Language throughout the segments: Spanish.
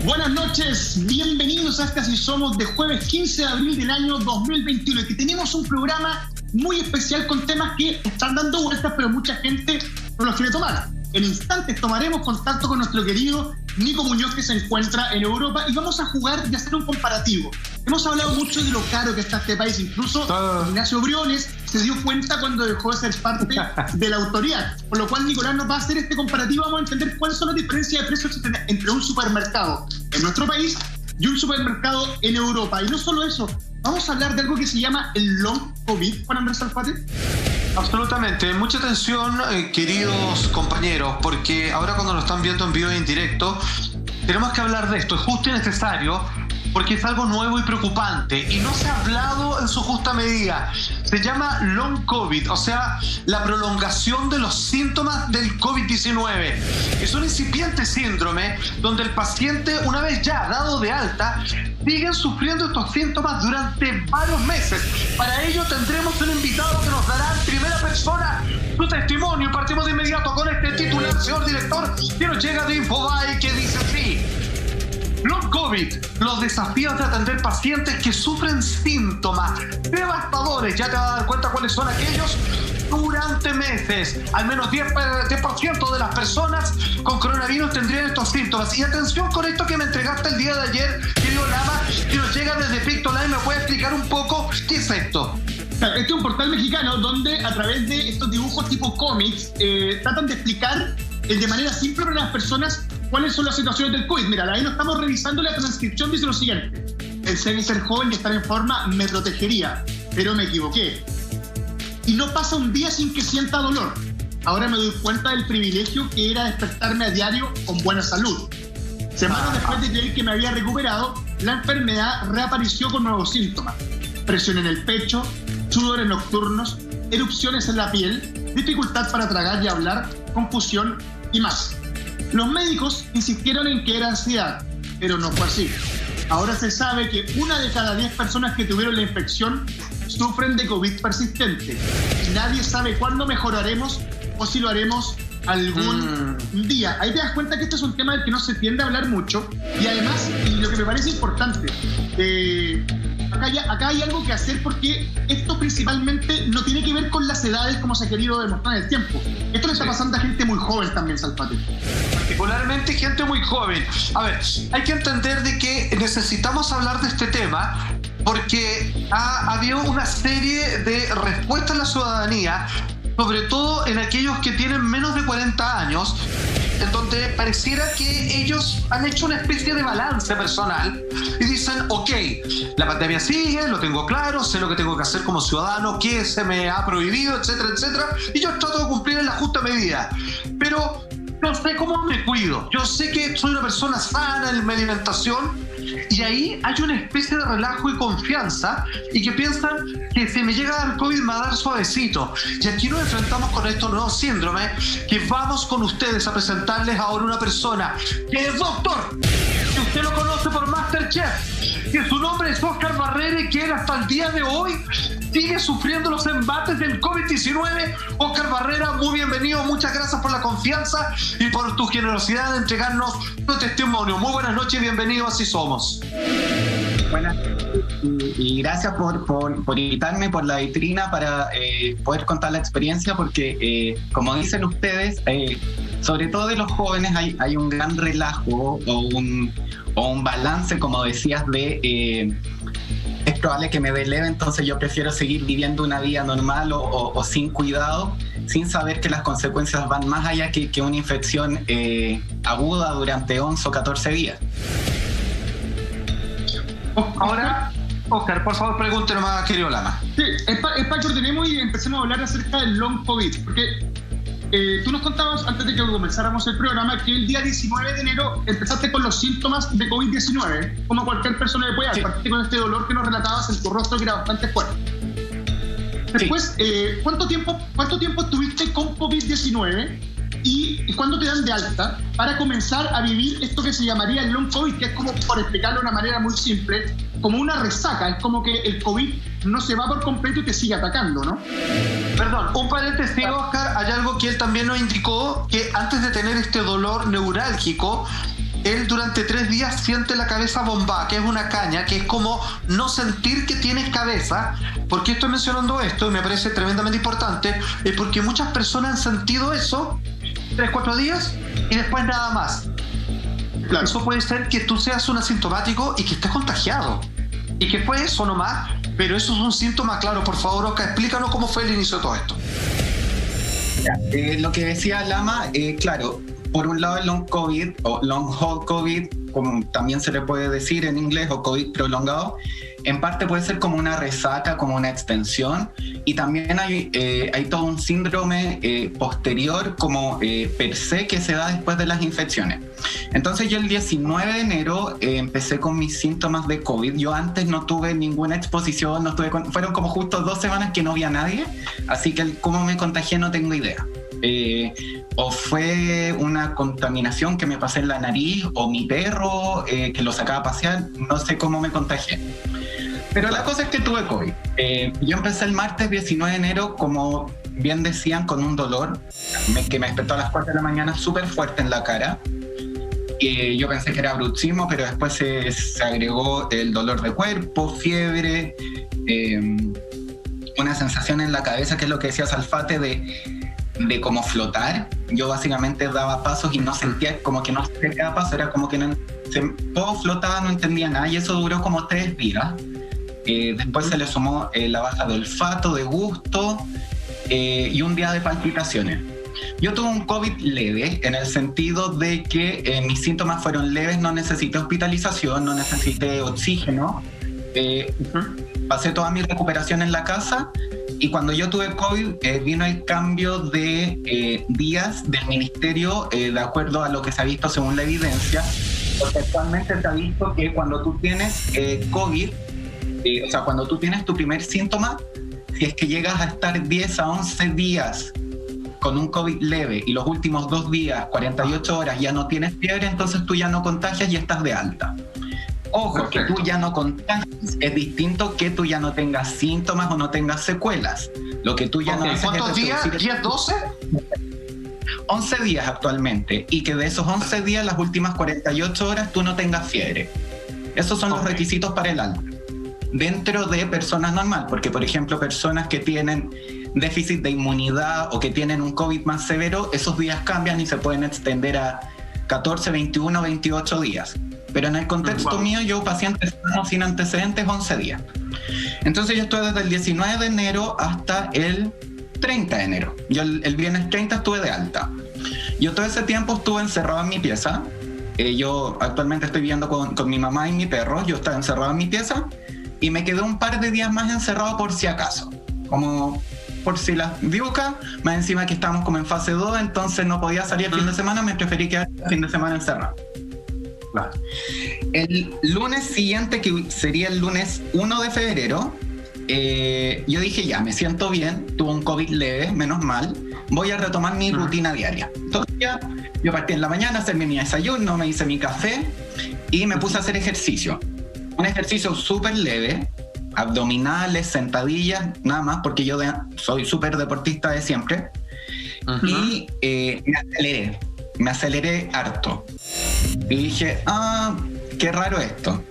Buenas noches, bienvenidos a esta Así Somos de jueves 15 de abril del año 2021, que tenemos un programa muy especial con temas que están dando vueltas, pero mucha gente no los quiere tomar. En instantes tomaremos contacto con nuestro querido Nico Muñoz, que se encuentra en Europa, y vamos a jugar y hacer un comparativo. Hemos hablado mucho de lo caro que está este país, incluso Ignacio Briones se dio cuenta cuando dejó de ser parte de la autoridad, por lo cual Nicolás nos va a hacer este comparativo. Vamos a entender cuáles son las diferencias de precios entre un supermercado en nuestro país y un supermercado en Europa. Y no solo eso, vamos a hablar de algo que se llama el long COVID, Juan Andrés Alfate. Absolutamente, mucha atención, queridos compañeros, porque ahora cuando lo están viendo en vivo e en directo, tenemos que hablar de esto, es justo y necesario, porque es algo nuevo y preocupante, y no se ha hablado en su justa medida. Se llama long COVID, o sea, la prolongación de los síntomas del COVID-19. Es un incipiente síndrome donde el paciente, una vez ya dado de alta, siguen sufriendo estos síntomas durante varios meses. Para ello tendremos un invitado que nos dará en primera persona su testimonio. Partimos de inmediato con este titular, señor director, que nos llega de Infobae, que dice así: Long COVID, los desafíos de atender pacientes que sufren síntomas devastadores. Ya te vas a dar cuenta cuáles son aquellos. Durante meses, al menos 10% de las personas con coronavirus tendrían estos síntomas. Y atención con esto que me entregaste el día de ayer, querido Lama, que nos llega desde Pictoline. ¿Me puede explicar un poco qué es esto? Este es un portal mexicano donde a través de estos dibujos tipo cómics tratan de explicar de manera simple para las personas cuáles son las situaciones del COVID. Mira, ahí lo estamos revisando, la transcripción dice lo siguiente: el ser joven y estar en forma me protegería, pero me equivoqué. Y no pasa un día sin que sienta dolor. Ahora me doy cuenta del privilegio que era despertarme a diario con buena salud. Semanas después de creer que me había recuperado, la enfermedad reapareció con nuevos síntomas: presión en el pecho, sudores nocturnos, erupciones en la piel, dificultad para tragar y hablar, confusión y más. Los médicos insistieron en que era ansiedad, pero no fue así. Ahora se sabe que 1 de cada 10 personas que tuvieron la infección sufren de COVID persistente. Y nadie sabe cuándo mejoraremos o si lo haremos algún día. Ahí te das cuenta que este es un tema del que no se tiende a hablar mucho. Y además, y lo que me parece importante, acá hay algo que hacer, porque esto principalmente no tiene que ver con las edades como se ha querido demostrar en el tiempo. Esto le está pasando a gente muy joven también, Salpate. Particularmente gente muy joven. A ver, hay que entender de que necesitamos hablar de este tema porque ha habido una serie de respuestas en la ciudadanía, sobre todo en aquellos que tienen menos de 40 años, en donde pareciera que ellos han hecho una especie de balance personal y dicen: ok, la pandemia sigue, lo tengo claro, sé lo que tengo que hacer como ciudadano, qué se me ha prohibido, etcétera, etcétera, y yo trato de cumplir en la justa medida. Pero no sé cómo me cuido, yo sé que soy una persona sana en mi alimentación, y ahí hay una especie de relajo y confianza, y que piensan que si me llega a dar COVID me va a dar suavecito. Y aquí nos enfrentamos con estos nuevos síndromes, que vamos con ustedes a presentarles ahora una persona que es doctor, que usted lo conoce por MasterChef, que su nombre es Óscar Barrera y que él hasta el día de hoy sigue sufriendo los embates del COVID-19. Óscar Barrera, muy bienvenido, muchas gracias por la confianza y por tu generosidad de entregarnos tu testimonio. Muy buenas noches y bienvenido a Así Somos. Buenas noches y gracias por invitarme, por la vitrina para poder contar la experiencia, porque como dicen ustedes, sobre todo de los jóvenes hay un gran relajo o un balance, como decías, de es probable que me dé leve, entonces yo prefiero seguir viviendo una vida normal o sin cuidado, sin saber que las consecuencias van más allá que una infección aguda durante 11 o 14 días. Ahora, Óscar, por favor, pregúntenos más, querido Lama. Sí, es para que ordenemos y empecemos a hablar acerca del long COVID, porque tú nos contabas antes de que comenzáramos el programa que el día 19 de enero empezaste con los síntomas de COVID-19, como cualquier persona le puede dar, partiste con este dolor que nos relatabas en tu rostro, que era bastante fuerte. Después, ¿cuánto tiempo estuviste con COVID-19 y cuándo te dan de alta para comenzar a vivir esto que se llamaría el long COVID, que es, como, por explicarlo de una manera muy simple, como una resaca? Es como que el COVID no se va por completo y te sigue atacando, ¿no? Perdón, un paréntesis, Óscar, hay algo que él también nos indicó, que antes de tener este dolor neurálgico, él durante 3 días siente la cabeza bombada, que es una caña, que es como no sentir que tienes cabeza. ¿Por qué estoy mencionando esto? Y me parece tremendamente importante, es porque muchas personas han sentido eso 3-4 días y después nada más. Claro. Eso puede ser que tú seas un asintomático y que estés contagiado. Y que fue eso nomás, pero eso es un síntoma claro. Por favor, Oscar, explícanos cómo fue el inicio de todo esto. Lo que decía Lama, claro, por un lado el long COVID o long haul COVID, como también se le puede decir en inglés, o COVID prolongado, en parte puede ser como una resaca, como una extensión, y también hay todo un síndrome posterior como per se que se da después de las infecciones. Entonces yo el 19 de enero empecé con mis síntomas de COVID. Yo antes no tuve ninguna exposición, fueron como justo 2 semanas que no vi a nadie, así que cómo me contagié no tengo idea. O fue una contaminación que me pasé en la nariz, o mi perro que lo sacaba a pasear, no sé cómo me contagié. Pero la cosa es que tuve COVID. Yo empecé el martes 19 de enero, como bien decían, con un dolor que me despertó a las 4 de la mañana súper fuerte en la cara. Yo pensé que era bruxismo, pero después se agregó el dolor de cuerpo, fiebre, una sensación en la cabeza, que es lo que decía Salfate, de como flotar. Yo básicamente daba pasos y no sentía, como que no sentía cada paso, era como que todo flotaba, no entendía nada, y eso duró como 3 días. Después se le sumó la baja de olfato, de gusto, y un día de palpitaciones. Yo tuve un COVID leve, en el sentido de que mis síntomas fueron leves, no necesité hospitalización, no necesité oxígeno. Pasé toda mi recuperación en la casa, y cuando yo tuve COVID vino el cambio de días del ministerio de acuerdo a lo que se ha visto según la evidencia, porque actualmente se ha visto que cuando tú tienes COVID, o sea, cuando tú tienes tu primer síntoma, si es que llegas a estar 10 a 11 días con un COVID leve y los últimos 2 días, 48 horas, ya no tienes fiebre, entonces tú ya no contagias y estás de alta. Ojo, perfecto. Que tú ya no contagies es distinto que tú ya no tengas síntomas o no tengas secuelas. Lo que tú ya no haces. ¿Cuántos días? ¿10, 12? 11 días actualmente, y que de esos 11 días, las últimas 48 horas, tú no tengas fiebre. Esos son los requisitos para el alta. Dentro de personas normal, porque por ejemplo personas que tienen déficit de inmunidad o que tienen un COVID más severo, esos días cambian y se pueden extender a 14, 21, 28 días. Pero en el contexto mío, yo pacientes sin antecedentes, 11 días. Entonces yo estuve desde el 19 de enero hasta el 30 de enero. Yo el viernes 30 estuve de alta. Yo todo ese tiempo estuve encerrado en mi pieza. Yo actualmente estoy viviendo con mi mamá y mi perro. Yo estaba encerrado en mi pieza y me quedé un par de días más encerrado por si acaso. Como por si las diucas, más encima que estábamos como en fase 2, entonces no podía salir el fin de semana, me preferí quedar el fin de semana encerrado. Claro. El lunes siguiente, que sería el lunes 1 de febrero, yo dije ya, me siento bien, tuve un COVID leve, menos mal, voy a retomar mi rutina diaria. Entonces ya, yo partí en la mañana a hacerme mi desayuno, me hice mi café y me puse a hacer ejercicio. Un ejercicio súper leve, abdominales, sentadillas, nada más, porque yo soy súper deportista de siempre. Y me aceleré harto. Y dije, qué raro esto.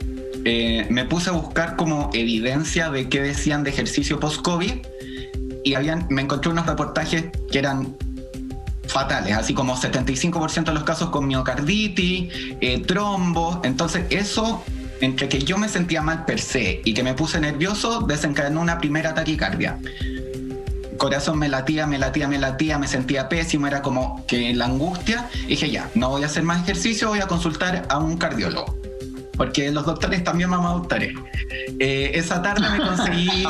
Me puse a buscar como evidencia de qué decían de ejercicio post-COVID, y me encontré unos reportajes que eran fatales, así como 75% de los casos con miocarditis, trombos. Entonces eso, entre que yo me sentía mal per se y que me puse nervioso, desencadenó una primera taquicardia. Corazón me latía, me sentía pésimo, era como que la angustia. Dije ya, no voy a hacer más ejercicio, voy a consultar a un cardiólogo, porque los doctores también mamá doctores. Esa tarde me conseguí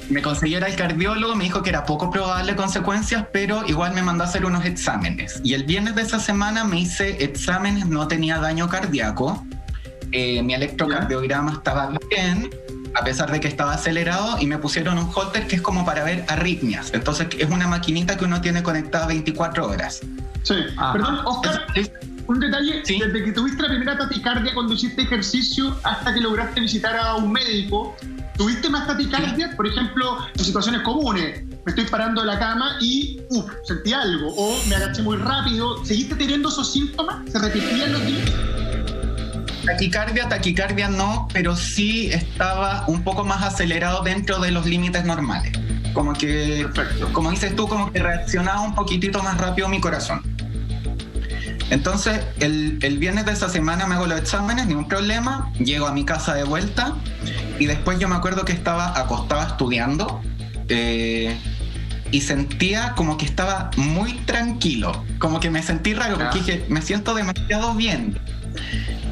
me conseguí ir al cardiólogo, me dijo que era poco probable consecuencias, pero igual me mandó a hacer unos exámenes. Y el viernes de esa semana me hice exámenes, no tenía daño cardíaco, mi electrocardiograma estaba bien, a pesar de que estaba acelerado, y me pusieron un Holter que es como para ver arritmias. Entonces es una maquinita que uno tiene conectada 24 horas. Sí. Perdón, Oscar, un detalle, ¿sí? Desde que tuviste la primera taquicardia cuando hiciste ejercicio hasta que lograste visitar a un médico, ¿Tuviste más taquicardia? Por ejemplo, en situaciones comunes, me estoy parando de la cama y sentí algo, o me agaché muy rápido. ¿Seguiste teniendo esos síntomas? ¿Se repetían los días? Taquicardia no, pero sí estaba un poco más acelerado dentro de los límites normales. Como que, Perfecto. como dices tú, como que reaccionaba un poquitito más rápido mi corazón. Entonces, el viernes de esa semana me hago los exámenes, ningún problema, llego a mi casa de vuelta y después yo me acuerdo que estaba acostado estudiando y sentía como que estaba muy tranquilo, como que me sentí raro porque dije, me siento demasiado bien.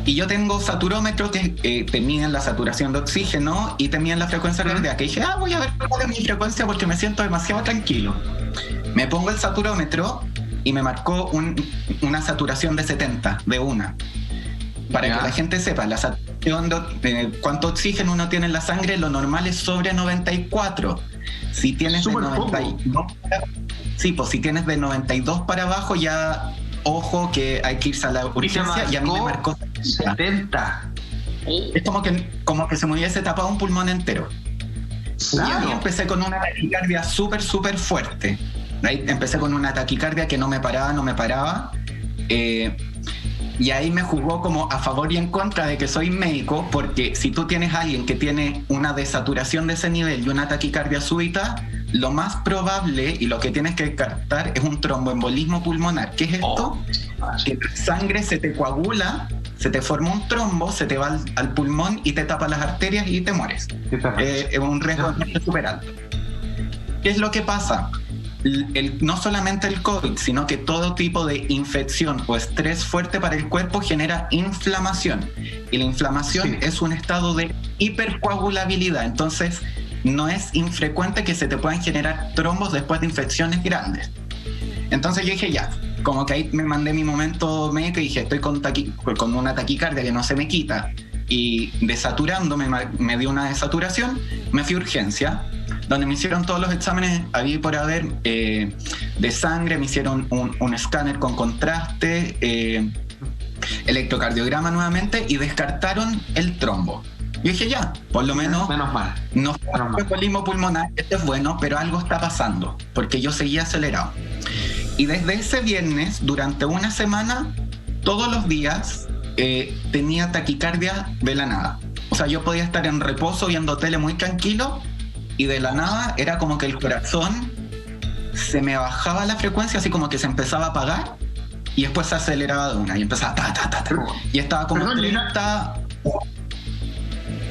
Y yo tengo saturómetros que te miden la saturación de oxígeno y te miden la frecuencia cardíaca. Y dije, voy a ver cuál es mi frecuencia porque me siento demasiado tranquilo. Me pongo el saturómetro y me marcó una saturación de 70, de una. Para que la gente sepa, la saturación de cuánto oxígeno uno tiene en la sangre, lo normal es sobre 94. Si tienes de 92, sí, pues si tienes de 92 para abajo ya... Ojo que hay que irse a la urgencia y a mí me marcó 70. Es como que se me hubiese tapado un pulmón entero. Claro. Y ahí empecé con una taquicardia súper fuerte. Ahí empecé con una taquicardia que no me paraba. Y ahí me jugó como a favor y en contra de que soy médico, porque si tú tienes a alguien que tiene una desaturación de ese nivel y una taquicardia súbita, lo más probable y lo que tienes que descartar es un tromboembolismo pulmonar. ¿Qué es esto? Que la sangre se te coagula, se te forma un trombo, se te va al pulmón y te tapa las arterias y te mueres. Es un riesgo súper alto. ¿Qué es lo que pasa? No solamente el COVID, sino que todo tipo de infección o estrés fuerte para el cuerpo genera inflamación. Y la inflamación es un estado de hipercoagulabilidad. Entonces, no es infrecuente que se te puedan generar trombos después de infecciones grandes. Entonces yo dije ya, como que ahí me mandé mi momento médico y dije, estoy con una taquicardia que no se me quita y desaturándome, me dio una desaturación, me fui a urgencia, donde me hicieron todos los exámenes había y por haber de sangre, me hicieron un escáner con contraste, electrocardiograma nuevamente y descartaron el trombo. Yo dije ya, por lo menos mal. No fue embolismo pulmonar, esto es bueno, pero algo está pasando, porque yo seguía acelerado. Y desde ese viernes, durante una semana, todos los días tenía taquicardia de la nada. O sea, yo podía estar en reposo viendo tele muy tranquilo y de la nada era como que el corazón se me bajaba la frecuencia, así como que se empezaba a apagar y después se aceleraba de una y empezaba y estaba como 30...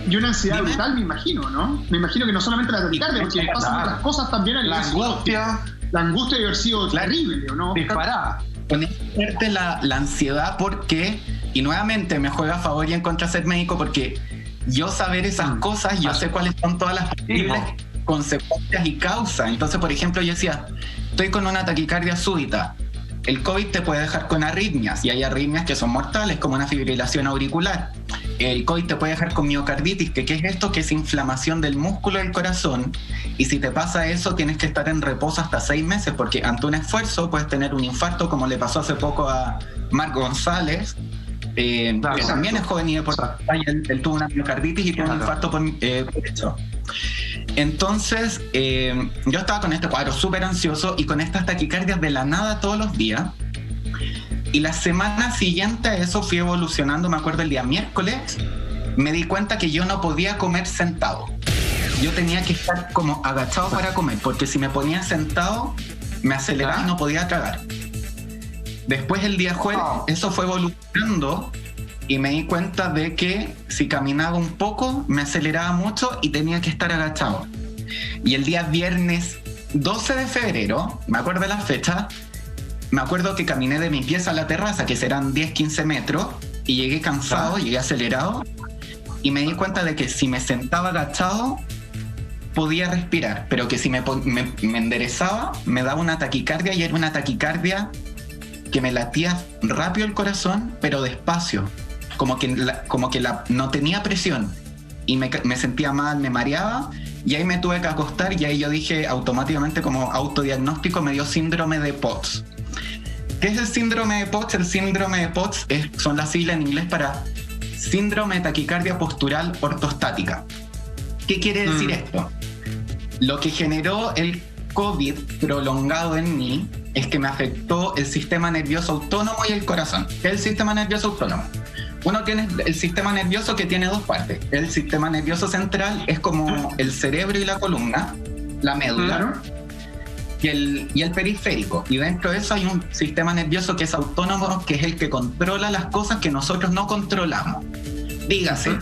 Y una ansiedad brutal, me imagino, ¿no? Me imagino que no solamente la taquicardia, porque pasan otras cosas también al la angustia. La angustia debe haber sido terrible, ¿o no? Disparada. Ponerte la ansiedad porque, y nuevamente me juega a favor y en contra ser médico, porque yo saber esas cosas, yo sé cuáles son todas las posibles consecuencias y causas. Entonces, por ejemplo, yo decía, estoy con una taquicardia súbita. El COVID te puede dejar con arritmias, y hay arritmias que son mortales, como una fibrilación auricular. El COVID te puede dejar con miocarditis, que ¿qué es esto? Que es inflamación del músculo del corazón, y si te pasa eso tienes que estar en reposo hasta 6 meses, porque ante un esfuerzo puedes tener un infarto, como le pasó hace poco a Marc González, que también es joven y deportista, y él tuvo una miocarditis y tuvo un infarto por eso. Entonces, yo estaba con este cuadro súper ansioso y con estas taquicardias de la nada todos los días. Y la semana siguiente a eso fui evolucionando, me acuerdo el día miércoles, me di cuenta que yo no podía comer sentado. Yo tenía que estar como agachado para comer, porque si me ponía sentado, me aceleraba y no podía tragar. Después el día jueves, eso fue evolucionando y me di cuenta de que si caminaba un poco, me aceleraba mucho y tenía que estar agachado. Y el día viernes 12 de febrero, me acuerdo de la fecha, me acuerdo que caminé de mi pieza a la terraza, que serán 10-15 metros, y llegué cansado, llegué acelerado, y me di cuenta de que si me sentaba agachado, podía respirar, pero que si me enderezaba, me daba una taquicardia, y era una taquicardia que me latía rápido el corazón, pero despacio, como que no tenía presión, y me sentía mal, me mareaba, y ahí me tuve que acostar, y ahí yo dije automáticamente, como autodiagnóstico, me dio síndrome de POTS. ¿Qué es el síndrome de POTS? El síndrome de POTS son las siglas en inglés para síndrome de taquicardia postural ortostática. ¿Qué quiere decir esto? Lo que generó el COVID prolongado en mí es que me afectó el sistema nervioso autónomo y el corazón. ¿Qué es el sistema nervioso autónomo? Uno tiene el sistema nervioso que tiene dos partes. El sistema nervioso central es como el cerebro y la columna, la médula, y el periférico. Y dentro de eso hay un sistema nervioso que es autónomo, que es el que controla las cosas que nosotros no controlamos. Dígase,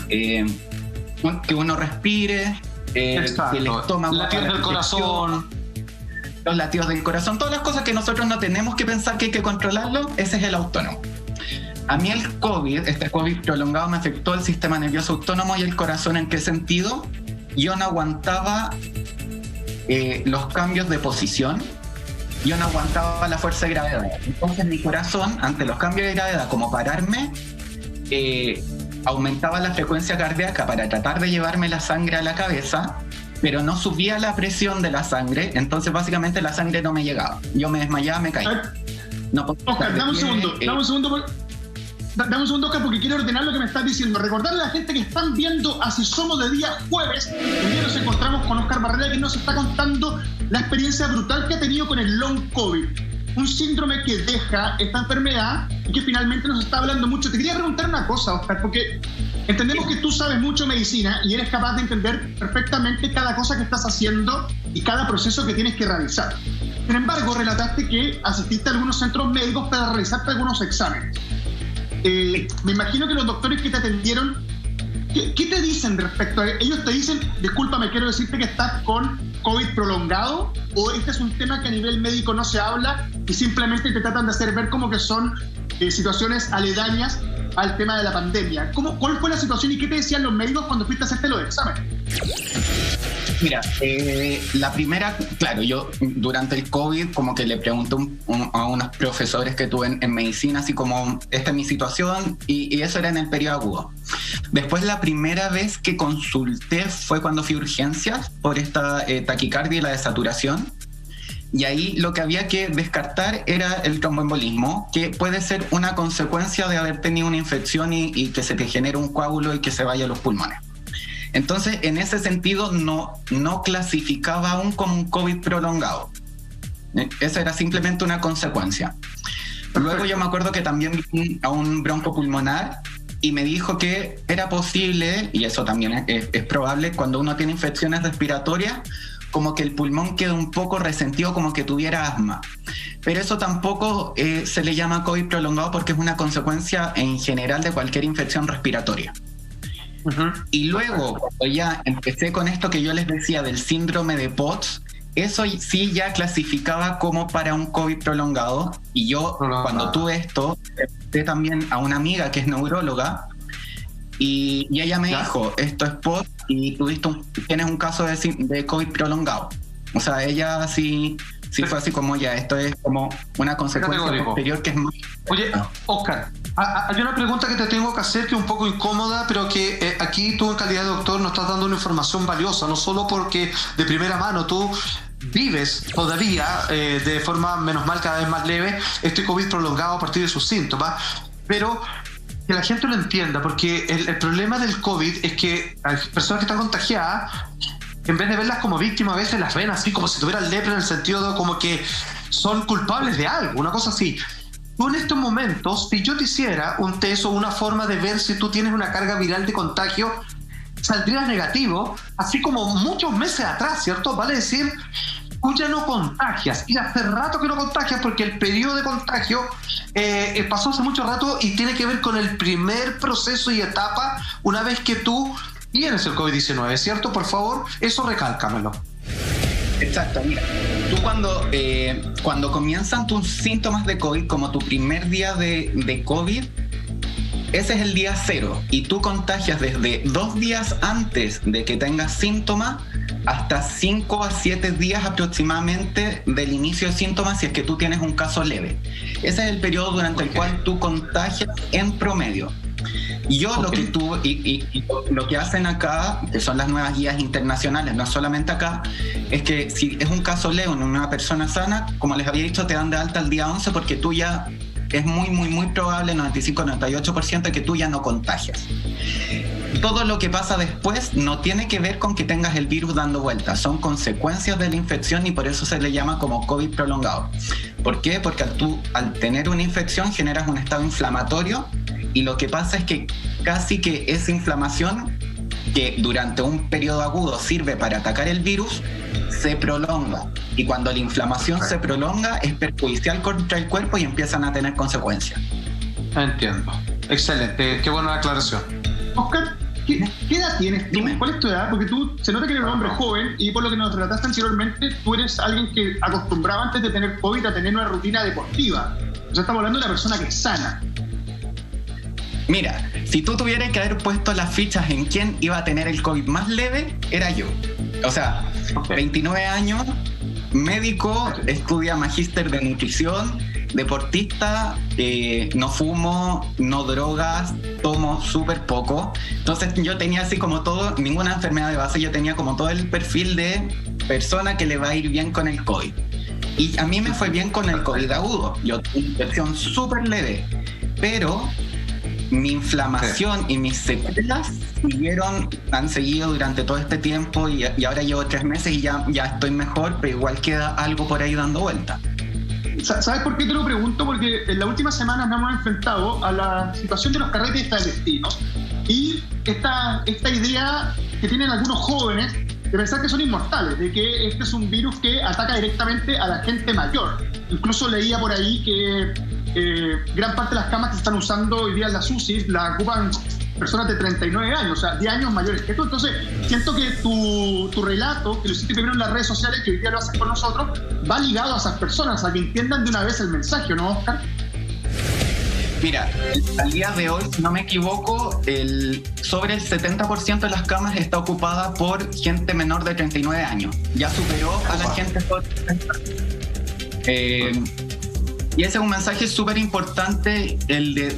que uno respire, que el estómago, latidos del corazón, los latidos del corazón, todas las cosas que nosotros no tenemos que pensar que hay que controlarlo, ese es el autónomo. A mí el COVID, este COVID prolongado, me afectó el sistema nervioso autónomo y el corazón. ¿En qué sentido? Yo no aguantaba los cambios de posición, yo no aguantaba la fuerza de gravedad. Entonces mi corazón, ante los cambios de gravedad, como pararme, aumentaba la frecuencia cardíaca para tratar de llevarme la sangre a la cabeza, pero no subía la presión de la sangre, entonces básicamente la sangre no me llegaba. Yo me desmayaba, me caía. No, Oscar, dame un segundo, Oscar, porque quiero ordenar lo que me estás diciendo. Recordarle a la gente que están viendo Así Somos de día jueves. El día nos encontramos con Oscar Barrera, que nos está contando la experiencia brutal que ha tenido con el long COVID, un síndrome que deja esta enfermedad y que finalmente nos está hablando mucho. Te quería preguntar una cosa, Oscar, porque entendemos que tú sabes mucho de medicina y eres capaz de entender perfectamente cada cosa que estás haciendo y cada proceso que tienes que realizar. Sin embargo, relataste que asististe a algunos centros médicos para realizarte algunos exámenes. Me imagino que los doctores que te atendieron, ¿qué te dicen respecto a ello? ¿Ellos te dicen, discúlpame, quiero decirte que estás con COVID prolongado? ¿O este es un tema que a nivel médico no se habla y simplemente te tratan de hacer ver como que son situaciones aledañas al tema de la pandemia? ¿Cuál fue la situación y qué te decían los médicos cuando fuiste a hacerte los exámenes? Mira, la primera, claro, yo durante el COVID como que le pregunté a unos profesores que tuve en medicina, así como, esta es mi situación, y eso era en el periodo agudo. Después, la primera vez que consulté fue cuando fui a urgencias por esta taquicardia y la desaturación, y ahí lo que había que descartar era el tromboembolismo, que puede ser una consecuencia de haber tenido una infección y que se te genere un coágulo y que se vaya a los pulmones. Entonces, en ese sentido, no clasificaba aún como un COVID prolongado. Esa era simplemente una consecuencia. Luego yo me acuerdo que también vi a un broncopulmonar y me dijo que era posible, y eso también es probable, cuando uno tiene infecciones respiratorias, como que el pulmón queda un poco resentido, como que tuviera asma. Pero eso tampoco se le llama COVID prolongado porque es una consecuencia en general de cualquier infección respiratoria. Y luego, cuando ya empecé con esto que yo les decía del síndrome de POTS, eso sí ya clasificaba como para un COVID prolongado. Y yo, cuando tuve esto, pregunté también a una amiga que es neuróloga y ella me dijo, esto es POTS y tienes un caso de COVID prolongado. O sea, ella sí fue así como ya, esto es como una consecuencia posterior que es más... Oye, Oscar, hay una pregunta que te tengo que hacer que es un poco incómoda, pero que aquí tú en calidad de doctor nos estás dando una información valiosa, no solo porque de primera mano tú vives todavía de forma, menos mal, cada vez más leve, este COVID prolongado a partir de sus síntomas, pero que la gente lo entienda, porque el problema del COVID es que hay personas que están contagiadas, en vez de verlas como víctimas, a veces las ven así como si tuvieran lepra, en el sentido de como que son culpables de algo, una cosa así. Tú en estos momentos, si yo te hiciera un test o una forma de ver si tú tienes una carga viral de contagio, saldrías negativo, así como muchos meses atrás, ¿cierto? Vale decir, tú ya no contagias, y hace rato que no contagias porque el periodo de contagio pasó hace mucho rato y tiene que ver con el primer proceso y etapa una vez que tú tienes el COVID-19, ¿cierto? Por favor, eso recálcamelo. Exacto, mira, tú cuando comienzan tus síntomas de COVID, como tu primer día de COVID, ese es el día 0 y tú contagias desde 2 días antes de que tengas síntomas hasta 5 a 7 días aproximadamente del inicio de síntomas si es que tú tienes un caso leve. Ese es el periodo durante el cual tú contagias en promedio. Y yo lo que hacen acá, que son las nuevas guías internacionales, no solamente acá, es que si es un caso leve en una persona sana, como les había dicho, te dan de alta el día 11 porque tú ya es muy probable, 95-98%, que tú ya no contagias. todo lo que pasa después no tiene que ver con que tengas el virus dando vueltas, son consecuencias de la infección y por eso se le llama como COVID prolongado. ¿Por qué? Porque al tener una infección generas un estado inflamatorio y lo que pasa es que casi que esa inflamación, que durante un periodo agudo sirve para atacar el virus, se prolonga. Y cuando la inflamación se prolonga es perjudicial contra el cuerpo y empiezan a tener consecuencias. Entiendo. Excelente. Qué buena aclaración. Oscar, ¿qué edad tienes? Dime. ¿Cuál es tu edad? Porque tú, se nota que eres un hombre joven y por lo que nos relataste anteriormente, tú eres alguien que acostumbraba antes de tener COVID a tener una rutina deportiva. O sea, estamos hablando de una persona que es sana. Mira, si tú tuvieras que haber puesto las fichas en quién iba a tener el COVID más leve, era yo. O sea, 29 años, médico, estudia magíster de nutrición, deportista, no fumo, no drogas, tomo súper poco. Entonces yo tenía así como todo, ninguna enfermedad de base, yo tenía como todo el perfil de persona que le va a ir bien con el COVID. Y a mí me fue bien con el COVID agudo. Yo tuve una infección súper leve, pero mi inflamación y mis secuelas han seguido durante todo este tiempo y ahora llevo 3 meses y ya estoy mejor, pero igual queda algo por ahí dando vuelta. ¿Sabes por qué te lo pregunto? Porque en las últimas semanas nos hemos enfrentado a la situación de los carretes clandestinos y esta idea que tienen algunos jóvenes de pensar que son inmortales, de que este es un virus que ataca directamente a la gente mayor. Incluso leía por ahí que gran parte de las camas que se están usando hoy día en las UCI la ocupan personas de 39 años, o sea, 10 años mayores que tú. Entonces, siento que tu relato, que lo hiciste primero en las redes sociales, que hoy día lo haces con nosotros, va ligado a esas personas, a que entiendan de una vez el mensaje, ¿no, Oscar? Mira, al día de hoy, si no me equivoco, sobre el 70% de las camas está ocupada por gente menor de 39 años. Ya superó a la gente sobre 70. Y ese es un mensaje súper importante, el de,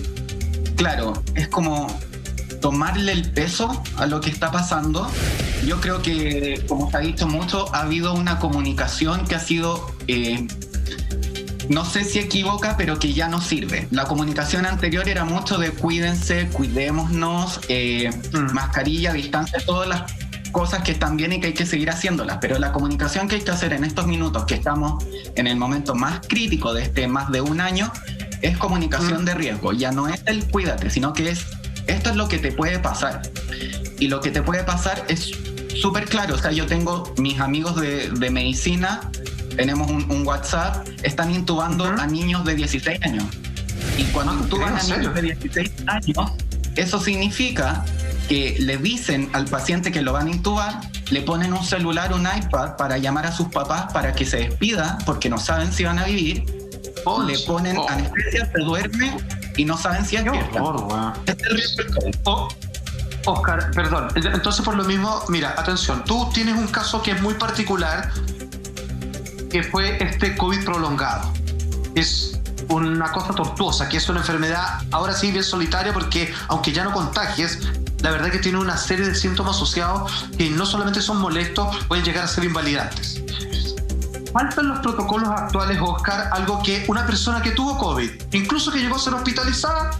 claro, es como tomarle el peso a lo que está pasando. Yo creo que, como se ha dicho mucho, ha habido una comunicación que ha sido, no sé si equivoca, pero que ya no sirve. La comunicación anterior era mucho de cuídense, cuidémonos, mascarilla, distancia, todas las cosas que están bien y que hay que seguir haciéndolas, pero la comunicación que hay que hacer en estos minutos, que estamos en el momento más crítico de este más de un año, es comunicación de riesgo. Ya no es el cuídate, sino que es esto es lo que te puede pasar. Y lo que te puede pasar es súper claro. O sea, yo tengo mis amigos de medicina, tenemos un WhatsApp, están intubando a niños de 16 años. Y cuando intuban a niños de 16 años, eso significa que le dicen al paciente que lo van a intubar, le ponen un celular, un iPad para llamar a sus papás para que se despida porque no saben si van a vivir, le ponen anestesia, se duerme y no saben si es despierta. Este es el riesgo. Oscar, perdón, entonces por lo mismo, mira, atención, tú tienes un caso que es muy particular, que fue este COVID prolongado. Es una cosa tortuosa, que es una enfermedad ahora sí bien solitaria, porque aunque ya no contagies, la verdad que tiene una serie de síntomas asociados que no solamente son molestos, pueden llegar a ser invalidantes. Faltan los protocolos actuales, Oscar, algo que una persona que tuvo COVID, incluso que llegó a ser hospitalizada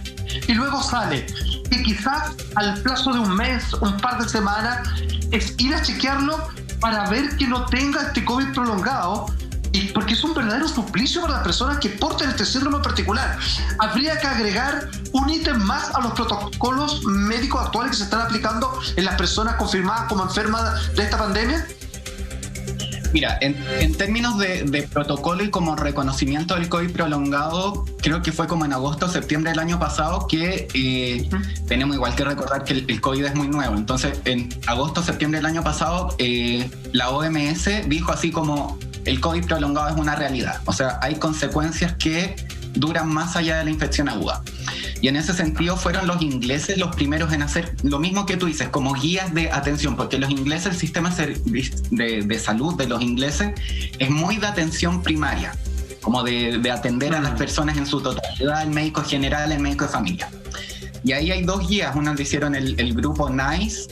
y luego sale, que quizás al plazo de un mes, un par de semanas, es ir a chequearlo para ver que no tenga este COVID prolongado, y porque es un verdadero suplicio para las personas que portan este síndrome en particular. ¿Habría que agregar un ítem más a los protocolos médicos actuales que se están aplicando en las personas confirmadas como enfermas de esta pandemia? Mira, en términos de protocolo y como reconocimiento del COVID prolongado, creo que fue como en agosto o septiembre del año pasado que tenemos igual que recordar que el COVID es muy nuevo. Entonces, en agosto o septiembre del año pasado, la OMS dijo así como el COVID prolongado es una realidad. O sea, hay consecuencias que duran más allá de la infección aguda. Y en ese sentido fueron los ingleses los primeros en hacer lo mismo que tú dices, como guías de atención, porque los ingleses, el sistema de salud de los ingleses es muy de atención primaria, como de atender a las personas en su totalidad, el médico general, el médico de familia. Y ahí hay 2 guías, una lo hicieron el grupo NICE,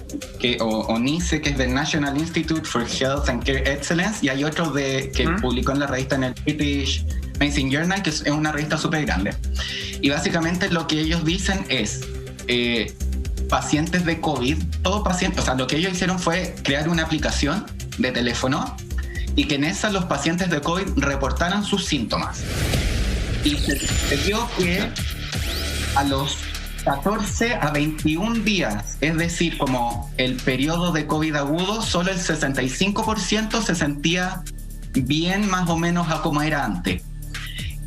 o NICE, que es el National Institute for Health and Care Excellence, y hay otro que publicó en la revista, en el British Medicine Journal, que es una revista súper grande. Y básicamente lo que ellos dicen es, pacientes de COVID, todo paciente, o sea, lo que ellos hicieron fue crear una aplicación de teléfono y que en esa los pacientes de COVID reportaran sus síntomas. Y se vio que a los 14 a 21 días, es decir, como el periodo de COVID agudo, solo el 65% se sentía bien más o menos a como era antes.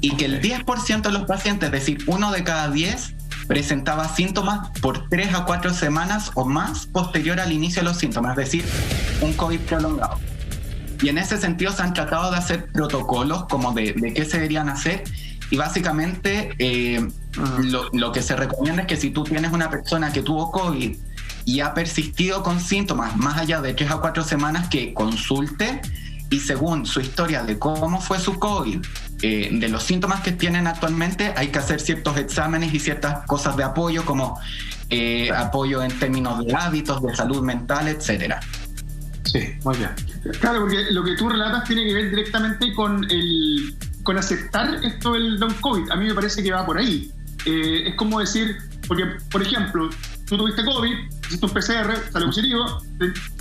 Y que el 10% de los pacientes, es decir, 1 de cada 10, presentaba síntomas por 3 a 4 semanas o más posterior al inicio de los síntomas, es decir, un COVID prolongado. Y en ese sentido se han tratado de hacer protocolos como de qué se deberían hacer. Y básicamente lo que se recomienda es que si tú tienes una persona que tuvo COVID y ha persistido con síntomas más allá de 3 a 4 semanas, que consulte y según su historia de cómo fue su COVID, de los síntomas que tienen actualmente, hay que hacer ciertos exámenes y ciertas cosas de apoyo como apoyo en términos de hábitos, de salud mental, etcétera. Sí, muy bien. Claro, porque lo que tú relatas tiene que ver directamente con aceptar esto del long COVID. A mí me parece que va por ahí. Es como decir, porque, por ejemplo, tú tuviste COVID, hiciste un PCR, salió positivo,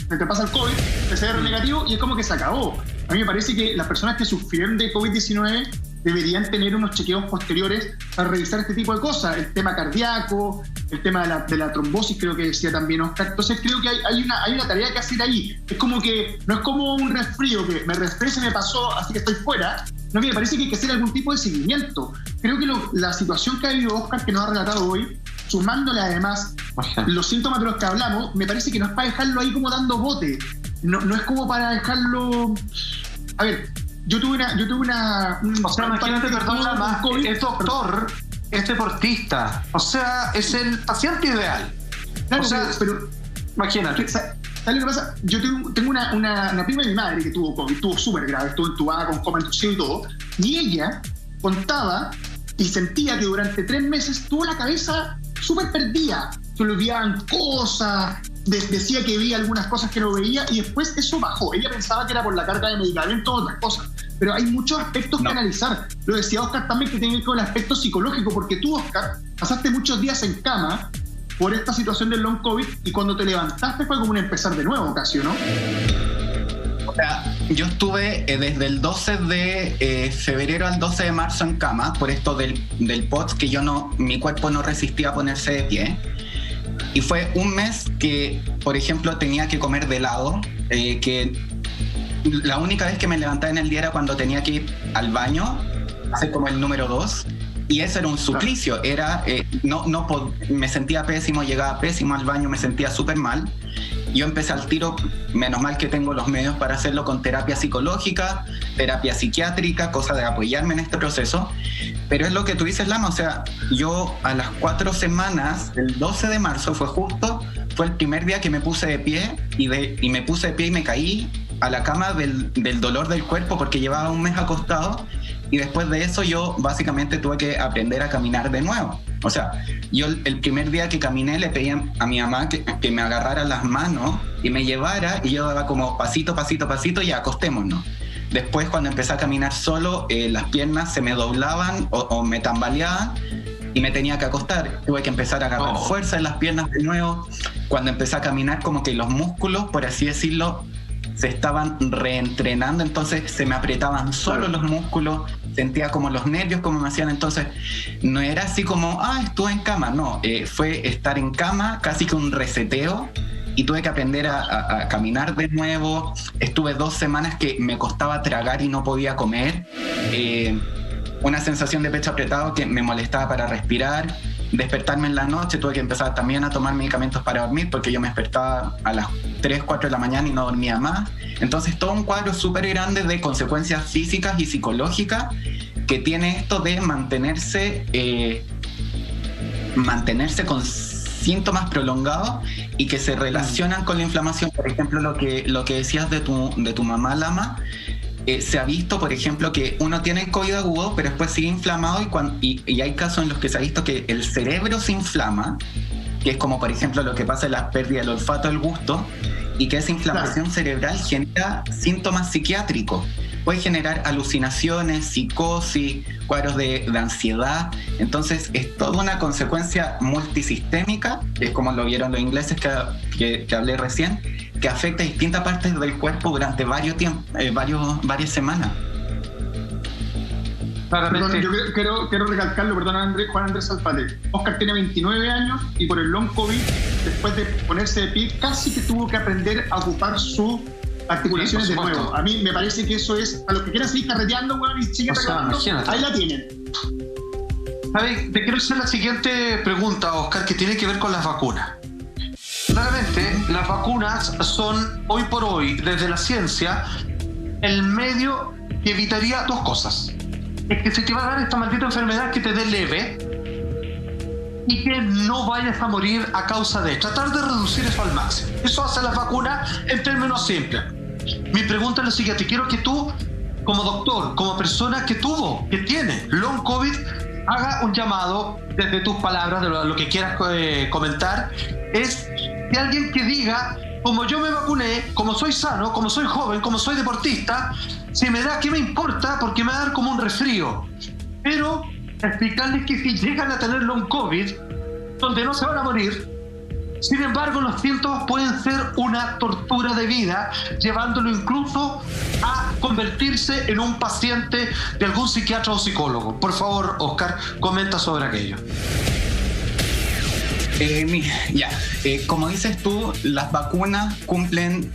te pasa el COVID, PCR negativo, y es como que se acabó. A mí me parece que las personas que sufrieron de COVID-19 deberían tener unos chequeos posteriores para revisar este tipo de cosas, el tema cardíaco, el tema de la trombosis, creo que decía también Oscar. Entonces creo que hay una tarea que hacer ahí. Es como que no es como un resfrío, que me resfrié, se me pasó, así que estoy fuera. No, que me parece que hay que hacer algún tipo de seguimiento. Creo que la situación que ha vivido Oscar, que nos ha relatado hoy, sumándole además los síntomas de los que hablamos, me parece que no es para dejarlo ahí como dando bote. No es como para dejarlo... A ver, yo tuve una o sea, imagínate, perdón, es doctor, es deportista, o sea, es el paciente ideal. Claro, o sea, pero imagínate. ¿Sabes lo que pasa? Yo tengo una prima de mi madre que tuvo COVID, estuvo súper grave, estuvo entubada con coma inducido y todo, y ella contaba y sentía que durante 3 meses tuvo la cabeza súper perdida, se le olvidaban cosas, decía que veía algunas cosas que no veía, y después eso bajó. Ella pensaba que era por la carga de medicamentos, otras cosas, pero hay muchos aspectos que analizar. Lo decía Oscar también, que tiene que ver con el aspecto psicológico, porque tú, Oscar, pasaste muchos días en cama por esta situación del long COVID, y cuando te levantaste fue como un empezar de nuevo casi, ¿no? O sea, yo estuve desde el 12 de febrero al 12 de marzo en cama por esto del POTS, que mi cuerpo no resistía a ponerse de pie. Y fue un mes que, por ejemplo, tenía que comer de lado, que la única vez que me levantaba en el día era cuando tenía que ir al baño, hacer como el número 2, y eso era un suplicio. Era, me sentía pésimo, llegaba pésimo al baño, me sentía súper mal. Yo empecé al tiro, menos mal que tengo los medios para hacerlo, con terapia psicológica, terapia psiquiátrica, cosa de apoyarme en este proceso. Pero es lo que tú dices, Lama, o sea, yo a las 4 semanas, el 12 de marzo fue el primer día que me puse de pie, y me puse de pie y me caí a la cama del dolor del cuerpo, porque llevaba un mes acostado, y después de eso yo básicamente tuve que aprender a caminar de nuevo. O sea, yo el primer día que caminé le pedí a mi mamá que me agarrara las manos y me llevara, y yo daba como pasito, pasito, pasito, y acostémonos. Después, cuando empecé a caminar solo, las piernas se me doblaban o me tambaleaban y me tenía que acostar. Tuve que empezar a agarrar fuerza en las piernas de nuevo. Cuando empecé a caminar, como que los músculos, por así decirlo, se estaban reentrenando, entonces se me apretaban solo los músculos, sentía como los nervios como me hacían. Entonces no era así como, estuve en cama, no, fue estar en cama, casi que un reseteo, y tuve que aprender a caminar de nuevo. Estuve 2 semanas que me costaba tragar y no podía comer, una sensación de pecho apretado que me molestaba para respirar. Despertarme en la noche, tuve que empezar también a tomar medicamentos para dormir, porque yo me despertaba a las 3, 4 de la mañana y no dormía más. Entonces todo un cuadro súper grande de consecuencias físicas y psicológicas que tiene esto de mantenerse con síntomas prolongados y que se relacionan con la inflamación. Por ejemplo, lo que decías de tu mamá, Lama, se ha visto, por ejemplo, que uno tiene COVID agudo, pero después sigue inflamado, y hay casos en los que se ha visto que el cerebro se inflama, que es como, por ejemplo, lo que pasa en la pérdida del olfato, del gusto, y que esa inflamación cerebral genera síntomas psiquiátricos. puede generar alucinaciones, psicosis, cuadros de ansiedad. Entonces es toda una consecuencia multisistémica, es como lo vieron los ingleses que hablé recién, que afecta a distintas partes del cuerpo durante varias semanas. Perdón, yo quiero recalcarlo, perdón, Juan Andrés Alfate. Oscar tiene 29 años y por el long COVID, después de ponerse de pie, casi que tuvo que aprender a ocupar sus articulaciones de nuevo. A mí me parece que eso es, a los que quieran seguir carreteando, bueno, y siguen reclamando, ahí la tienen. A ver, te quiero hacer la siguiente pregunta, Oscar, que tiene que ver con las vacunas. Claramente, las vacunas son, hoy por hoy, desde la ciencia, el medio que evitaría dos cosas. Es que se te va a dar esta maldita enfermedad que te dé leve y que no vayas a morir a causa de tratar de reducir eso al máximo. Eso hace las vacunas en términos simples. Mi pregunta es la siguiente: quiero que tú, como doctor, como persona que tiene long COVID, haga un llamado desde tus palabras, de lo que quieras comentar, es de alguien que diga: como yo me vacuné, como soy sano, como soy joven, como soy deportista, si me da, ¿qué me importa? Porque me va a dar como un resfrío. Pero explicarles que si llegan a tener long COVID, donde no se van a morir, sin embargo los síntomas pueden ser una tortura de vida, llevándolo incluso a convertirse en un paciente de algún psiquiatra o psicólogo. Por favor, Oscar, comenta sobre aquello. Como dices tú, las vacunas cumplen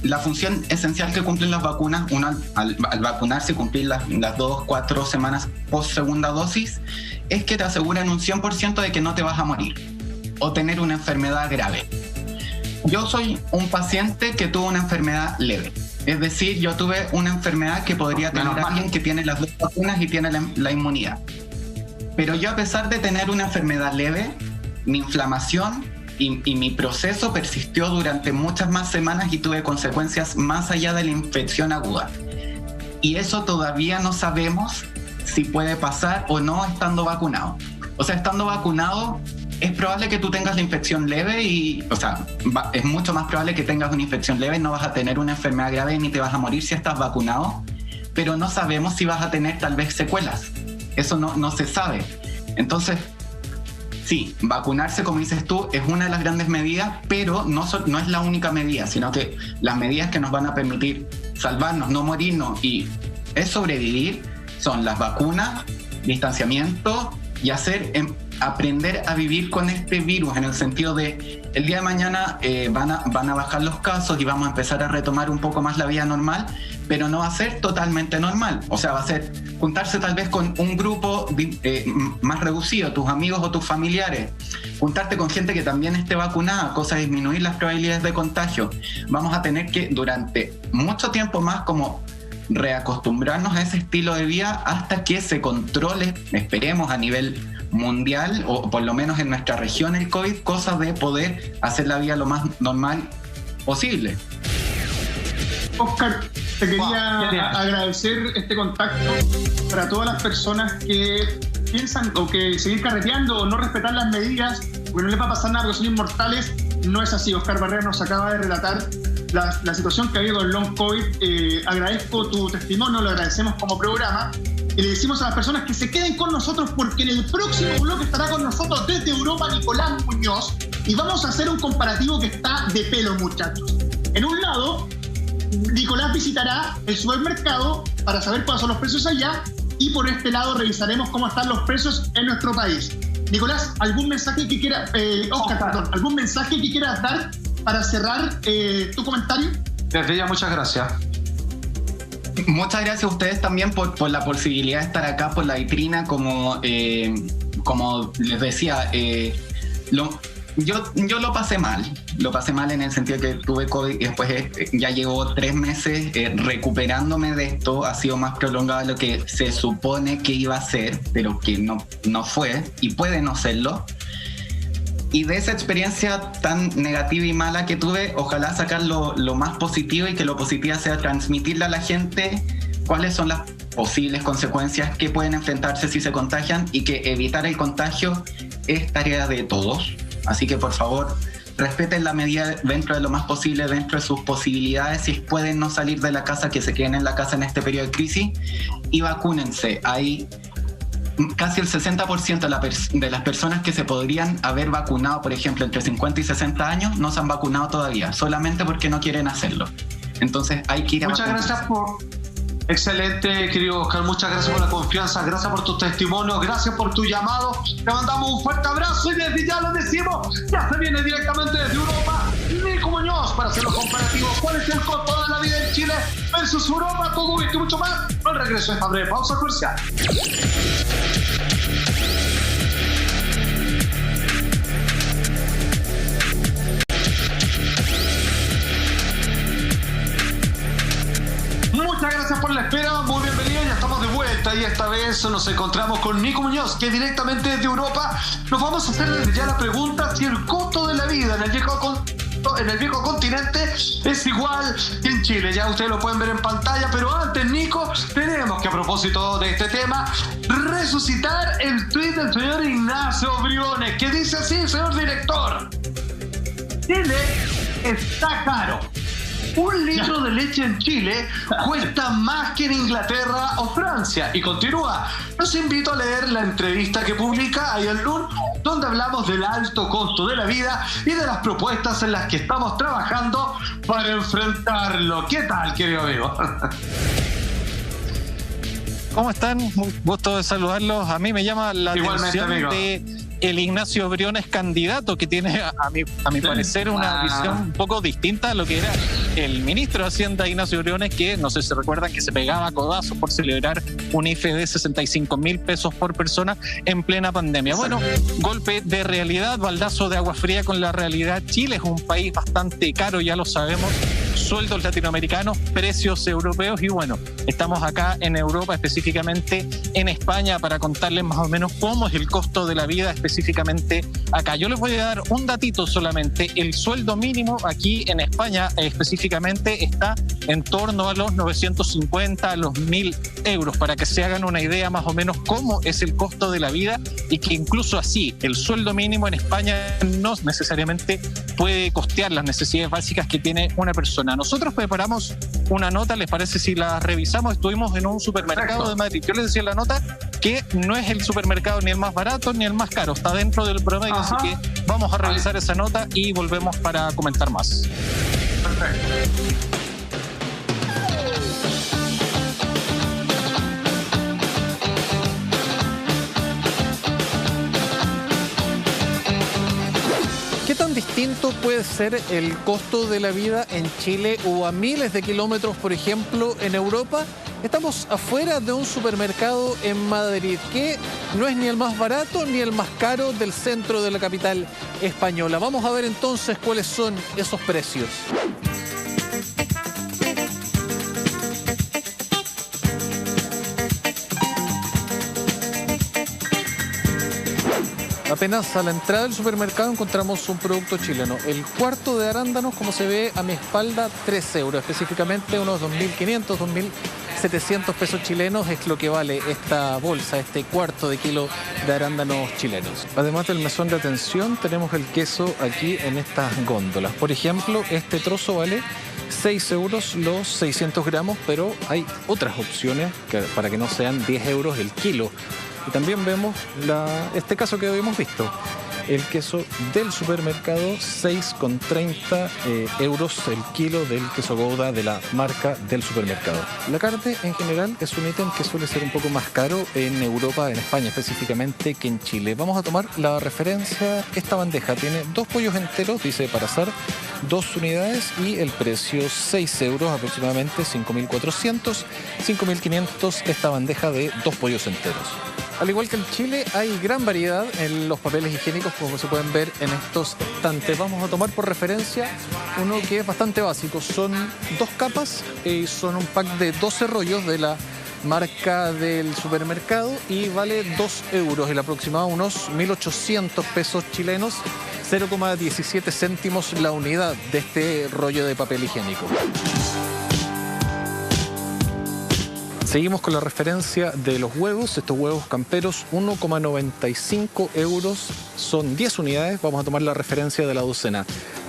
la función esencial que cumplen las vacunas. Uno, al vacunarse y cumplir las 2-4 semanas post segunda dosis, es que te aseguran un 100% de que no te vas a morir o tener una enfermedad grave. Yo soy un paciente que tuvo una enfermedad leve. Es decir, yo tuve una enfermedad que podría tener alguien que tiene las dos vacunas y tiene la inmunidad. Pero yo, a pesar de tener una enfermedad leve, mi inflamación y mi proceso persistió durante muchas más semanas y tuve consecuencias más allá de la infección aguda. Y eso todavía no sabemos si puede pasar o no estando vacunado. O sea, estando vacunado es probable que tú tengas la infección leve es mucho más probable que tengas una infección leve, no vas a tener una enfermedad grave ni te vas a morir si estás vacunado, pero no sabemos si vas a tener tal vez secuelas. Eso no se sabe. Entonces, sí, vacunarse, como dices tú, es una de las grandes medidas, pero no es la única medida, sino que las medidas que nos van a permitir salvarnos, no morirnos y sobrevivir son las vacunas, distanciamiento y aprender a vivir con este virus, en el sentido de el día de mañana van a bajar los casos y vamos a empezar a retomar un poco más la vida normal, pero no va a ser totalmente normal. O sea, va a ser juntarse tal vez con un grupo más reducido, tus amigos o tus familiares, juntarte con gente que también esté vacunada, cosa de disminuir las probabilidades de contagio. Vamos a tener que durante mucho tiempo más como reacostumbrarnos a ese estilo de vida hasta que se controle, esperemos, a nivel mundial o por lo menos en nuestra región el COVID, cosa de poder hacer la vida lo más normal posible. Oscar, te quería agradecer este contacto para todas las personas que piensan o que seguir carreteando o no respetar las medidas, porque no les va a pasar nada porque son inmortales. No es así. Oscar Barrera nos acaba de relatar la situación que ha habido con el long COVID. Agradezco tu testimonio, lo agradecemos como programa y le decimos a las personas que se queden con nosotros, porque en el próximo bloque estará con nosotros desde Europa Nicolás Muñoz y vamos a hacer un comparativo que está de pelo, muchachos. En un lado, Nicolás visitará el supermercado para saber cuáles son los precios allá, y por este lado revisaremos cómo están los precios en nuestro país. Nicolás, ¿algún mensaje que quiera, algún mensaje que quieras dar para cerrar tu comentario? Desde ya, muchas gracias. Muchas gracias a ustedes también por la posibilidad de estar acá, por la vitrina, como les decía, yo lo pasé mal en el sentido que tuve COVID y después ya llevo 3 meses recuperándome de esto. Ha sido más prolongado de lo que se supone que iba a ser, pero que no fue y puede no serlo. Y de esa experiencia tan negativa y mala que tuve, ojalá sacar lo más positivo, y que lo positivo sea transmitirle a la gente cuáles son las posibles consecuencias que pueden enfrentarse si se contagian, y que evitar el contagio es tarea de todos. Así que por favor, respeten la medida dentro de lo más posible, dentro de sus posibilidades. Si pueden no salir de la casa, que se queden en la casa en este periodo de crisis y vacúnense. Hay casi el 60% de las personas que se podrían haber vacunado, por ejemplo, entre 50 y 60 años, no se han vacunado todavía, solamente porque no quieren hacerlo. Entonces hay que ir a Muchas vacunarse. gracias por... Excelente, querido Oscar, muchas gracias por la confianza, gracias por tus testimonios, gracias por tu llamado. Te mandamos un fuerte abrazo y desde ya lo decimos, ya se viene directamente desde Europa Nico Muñoz para hacer los comparativos. ¿Cuál es el costo de la vida en Chile versus Europa? Todo esto y mucho más. Al regreso de esta breve pausa comercial. Muchas gracias por la espera, muy bienvenidos, ya estamos de vuelta y esta vez nos encontramos con Nico Muñoz, que directamente desde Europa nos vamos a hacer desde ya la pregunta si el costo de la vida en el viejo continente es igual que en Chile. Ya ustedes lo pueden ver en pantalla, pero antes, Nico, tenemos que, a propósito de este tema, resucitar el tuit del señor Ignacio Briones, que dice así, señor director: Chile está caro. Un litro de leche en Chile cuesta más que en Inglaterra o Francia. Y continúa. Los invito a leer la entrevista que publica Ayalun, donde hablamos del alto costo de la vida y de las propuestas en las que estamos trabajando para enfrentarlo. ¿Qué tal, querido amigo? ¿Cómo están? Un gusto de saludarlos. A mí me llama la Igualmente, atención amigo. de el Ignacio Briones candidato, que tiene, a mi parecer, una visión un poco distinta a lo que era el ministro de Hacienda, Ignacio Briones, que no sé si recuerdan que se pegaba codazos por celebrar un IFE de 65.000 pesos por persona en plena pandemia. Bueno, golpe de realidad, baldazo de agua fría con la realidad. Chile es un país bastante caro, ya lo sabemos. Sueldos latinoamericanos, precios europeos, y bueno, estamos acá en Europa, específicamente en España, para contarles más o menos cómo es el costo de la vida específicamente acá. Yo les voy a dar un datito solamente. El sueldo mínimo aquí en España específicamente está en torno a los 950, a los 1.000 euros, para que se hagan una idea más o menos cómo es el costo de la vida, y que incluso así el sueldo mínimo en España no necesariamente puede costear las necesidades básicas que tiene una persona. Nosotros preparamos una nota, ¿les parece si la revisamos? Estuvimos en un supermercado de Madrid. Yo les decía en la nota que no es el supermercado ni el más barato ni el más caro, está dentro del promedio. Ajá. Así que vamos a revisar esa nota y volvemos para comentar más. Perfecto. ¿Qué tan distinto puede ser el costo de la vida en Chile o a miles de kilómetros, por ejemplo, en Europa? Estamos afuera de un supermercado en Madrid, que no es ni el más barato ni el más caro del centro de la capital española. Vamos a ver entonces cuáles son esos precios. Apenas a la entrada del supermercado encontramos un producto chileno. El cuarto de arándanos, como se ve a mi espalda, 3 euros, específicamente unos 2.500, 2.700 pesos chilenos es lo que vale esta bolsa, este cuarto de kilo de arándanos chilenos. Además del mesón de atención, tenemos el queso aquí en estas góndolas. Por ejemplo, este trozo vale 6 euros los 600 gramos, pero hay otras opciones para que no sean 10 euros el kilo. Y también vemos este caso que habíamos visto, el queso del supermercado, 6,30 euros el kilo del queso Gouda de la marca del supermercado. La carne en general es un ítem que suele ser un poco más caro en Europa, en España específicamente, que en Chile. Vamos a tomar la referencia. Esta bandeja tiene 2 pollos enteros, dice para hacer 2 unidades, y el precio 6 euros aproximadamente, 5.400, 5.500 esta bandeja de 2 pollos enteros. Al igual que en Chile, hay gran variedad en los papeles higiénicos, como se pueden ver en estos estantes. Vamos a tomar por referencia uno que es bastante básico. Son 2 capas y son un pack de 12 rollos de la marca del supermercado y vale 2 euros, el aproximado unos 1.800 pesos chilenos, 0,17 céntimos la unidad de este rollo de papel higiénico. Seguimos con la referencia de los huevos. Estos huevos camperos, 1,95 euros, son 10 unidades. Vamos a tomar la referencia de la docena,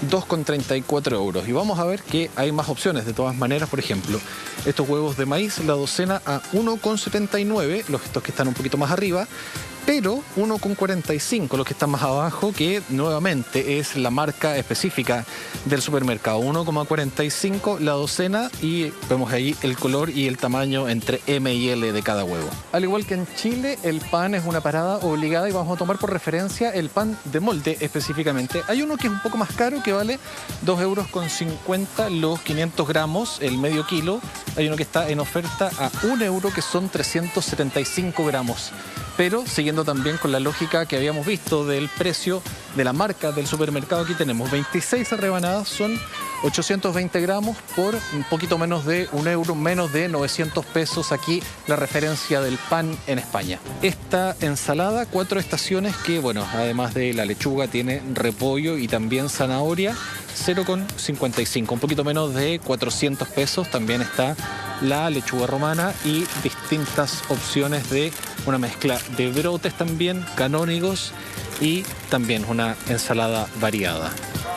2,34 euros. Y vamos a ver que hay más opciones de todas maneras. Por ejemplo, estos huevos de maíz, la docena a 1,79, estos que están un poquito más arriba, pero 1,45 los que están más abajo, que nuevamente es la marca específica del supermercado. 1,45 la docena, y vemos ahí el color y el tamaño entre M y L de cada huevo. Al igual que en Chile, el pan es una parada obligada y vamos a tomar por referencia el pan de molde específicamente. Hay uno que es un poco más caro, que vale 2,50 euros los 500 gramos, el medio kilo. Hay uno que está en oferta a 1 euro, que son 375 gramos. Pero siguiendo también con la lógica que habíamos visto del precio de la marca del supermercado, aquí tenemos 26 rebanadas, son 820 gramos por un poquito menos de 1 euro, menos de 900 pesos. Aquí la referencia del pan en España. Esta ensalada, 4 estaciones, que bueno, además de la lechuga tiene repollo y también zanahoria, 0,55, un poquito menos de 400 pesos. También está la lechuga romana y distintas opciones de una mezcla de brotes también, canónigos, y también una ensalada variada.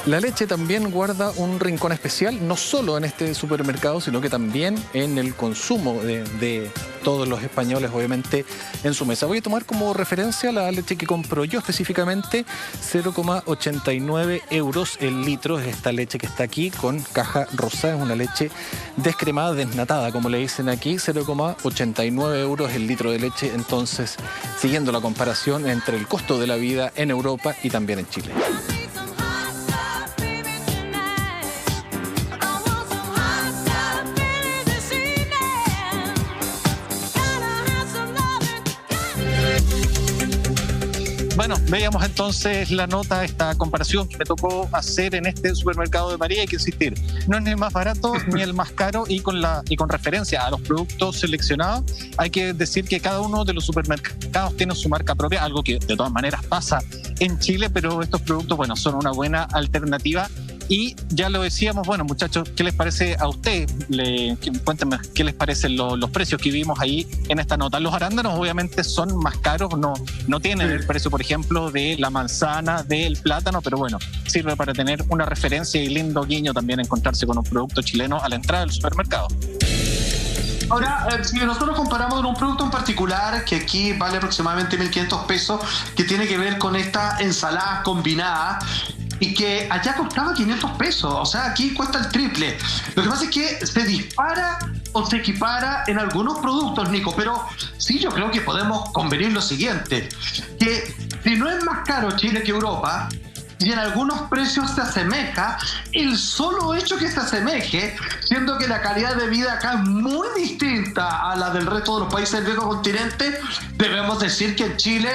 La leche también guarda un rincón especial, no solo en este supermercado, sino que también en el consumo de todos los españoles, obviamente, en su mesa. Voy a tomar como referencia la leche que compro yo específicamente, 0,89 euros el litro. Es esta leche que está aquí con caja rosada, es una leche descremada, desnatada, como le dicen aquí, 0,89 euros el litro de leche. Entonces, siguiendo la comparación entre el costo de la vida en Europa y también en Chile. Bueno, veíamos entonces la nota, esta comparación que me tocó hacer en este supermercado de María. Hay que insistir, no es ni el más barato ni el más caro, y con referencia a los productos seleccionados, hay que decir que cada uno de los supermercados tiene su marca propia, algo que de todas maneras pasa en Chile, pero estos productos, bueno, son una buena alternativa. Y ya lo decíamos, bueno, muchachos, ¿qué les parece a usted? Cuéntenme qué les parecen los precios que vimos ahí en esta nota. Los arándanos obviamente son más caros, no tienen el precio, por ejemplo, de la manzana, del plátano, pero bueno, sirve para tener una referencia y lindo guiño también encontrarse con un producto chileno a la entrada del supermercado. Ahora, si nosotros comparamos con un producto en particular, que aquí vale aproximadamente 1.500 pesos, que tiene que ver con esta ensalada combinada, y que allá costaba 500 pesos, o sea, aquí cuesta el triple. Lo que pasa es que se dispara o se equipara en algunos productos, Nico, pero sí, yo creo que podemos convenir lo siguiente, que si no es más caro Chile que Europa, y en algunos precios se asemeja, el solo hecho que se asemeje, siendo que la calidad de vida acá es muy distinta a la del resto de los países del viejo continente, debemos decir que en Chile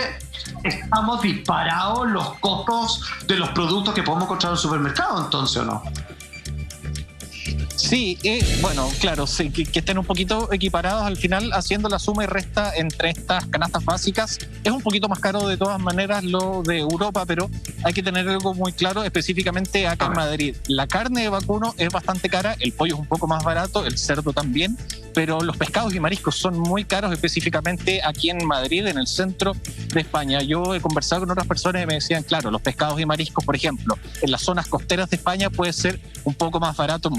estamos disparados los costos de los productos que podemos encontrar en el supermercado, entonces, ¿o no? Sí, bueno, claro, sí, que estén un poquito equiparados al final, haciendo la suma y resta entre estas canastas básicas. Es un poquito más caro de todas maneras lo de Europa, pero hay que tener algo muy claro, específicamente acá en Madrid. La carne de vacuno es bastante cara, el pollo es un poco más barato, el cerdo también, pero los pescados y mariscos son muy caros, específicamente aquí en Madrid, en el centro de España. Yo he conversado con otras personas y me decían, claro, los pescados y mariscos, por ejemplo, en las zonas costeras de España puede ser un poco más barato,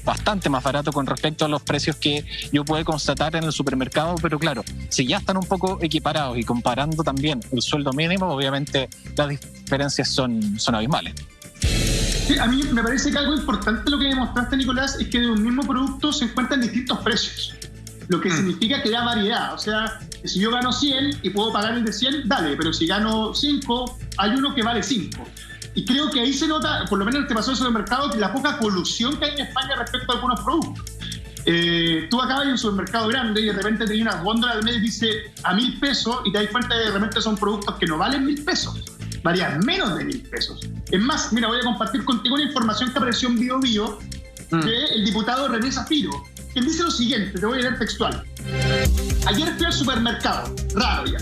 bastante más barato con respecto a los precios que yo puedo constatar en el supermercado, pero claro, si ya están un poco equiparados y comparando también el sueldo mínimo, obviamente las diferencias son abismales. Sí, a mí me parece que algo importante lo que demostraste, Nicolás, es que de un mismo producto se encuentran distintos precios, lo que significa que da variedad. O sea, si yo gano 100 y puedo pagar el de 100, dale, pero si gano 5, hay uno que vale 5. Y creo que ahí se nota, por lo menos en este paso del supermercado, que la poca colusión que hay en España respecto a algunos productos. Tú acá hay un supermercado grande y de repente te hay una góndola del medio y dice a 1.000 pesos y te das cuenta que de repente son productos que no valen 1.000 pesos, valían menos de 1.000 pesos. Es más, mira, voy a compartir contigo una información que apareció en Bio Bio del diputado René Zafiro, que dice lo siguiente, te voy a leer textual. Ayer fui al supermercado, raro ya,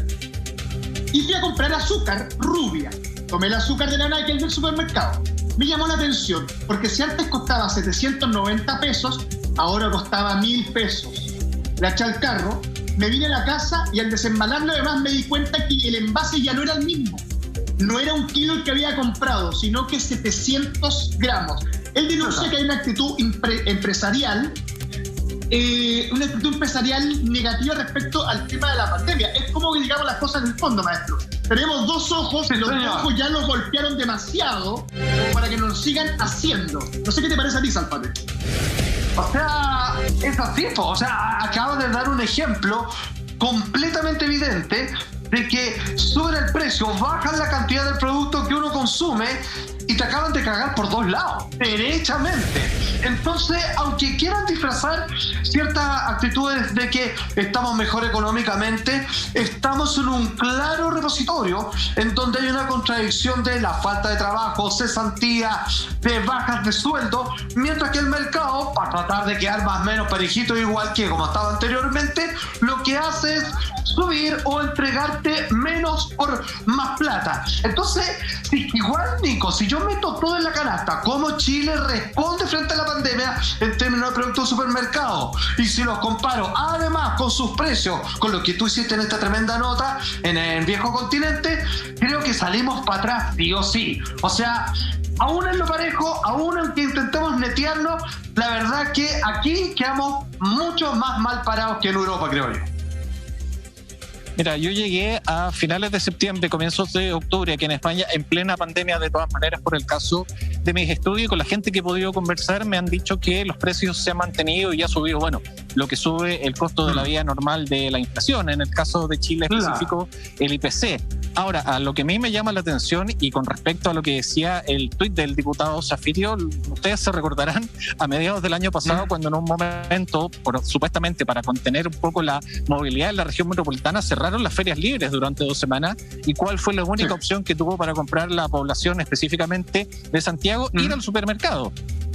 y fui a comprar azúcar rubia. Tomé el azúcar de la Nike del supermercado. Me llamó la atención, porque si antes costaba 790 pesos, ahora costaba 1.000 pesos. la eché al carro, me vine a la casa y al desembalarlo además me di cuenta que el envase ya no era el mismo. No era 1 kilo el que había comprado, sino que 700 gramos. Él denuncia que hay una actitud empresarial negativa respecto al tema de la pandemia. Es como que digamos las cosas en el fondo, maestro. Tenemos 2 ojos, los 2 ojos ya los golpearon demasiado para que nos sigan haciendo. No sé qué te parece a ti, Salpate. O sea, es así, o sea, acabo de dar un ejemplo completamente evidente de que suben el precio, bajan la cantidad del producto que uno consume y te acaban de cagar por 2 lados, derechamente. Entonces, aunque quieran disfrazar ciertas actitudes de que estamos mejor económicamente, estamos en un claro repositorio en donde hay una contradicción de la falta de trabajo, cesantía, de bajas de sueldo, mientras que el mercado, para tratar de quedar más o menos parejito, igual que como estaba anteriormente, lo que hace es subir o entregarte menos por más plata. Entonces, igual, Nico, si yo meto todo en la canasta, ¿cómo Chile responde frente a la pandemia en términos de productos de supermercado? Y si los comparo además con sus precios, con lo que tú hiciste en esta tremenda nota en el viejo continente, creo que salimos para atrás, sí o sí. O sea, aún en lo parejo, aún aunque intentemos netearnos, la verdad que aquí quedamos mucho más mal parados que en Europa, creo yo. Mira, yo llegué a finales de septiembre, comienzos de octubre, aquí en España, en plena pandemia, de todas maneras, por el caso de mis estudios, y con la gente que he podido conversar me han dicho que los precios se han mantenido y ha subido, bueno, lo que sube el costo de la vida normal de la inflación, en el caso de Chile específico, el IPC. Ahora, a lo que a mí me llama la atención, y con respecto a lo que decía el tuit del diputado Zafirio, ustedes se recordarán a mediados del año pasado, cuando en un momento, supuestamente para contener un poco la movilidad en la región metropolitana, cerraron las ferias libres durante 2 semanas. ¿Y cuál fue la única opción que tuvo para comprar la población específicamente de Santiago? Ir al supermercado.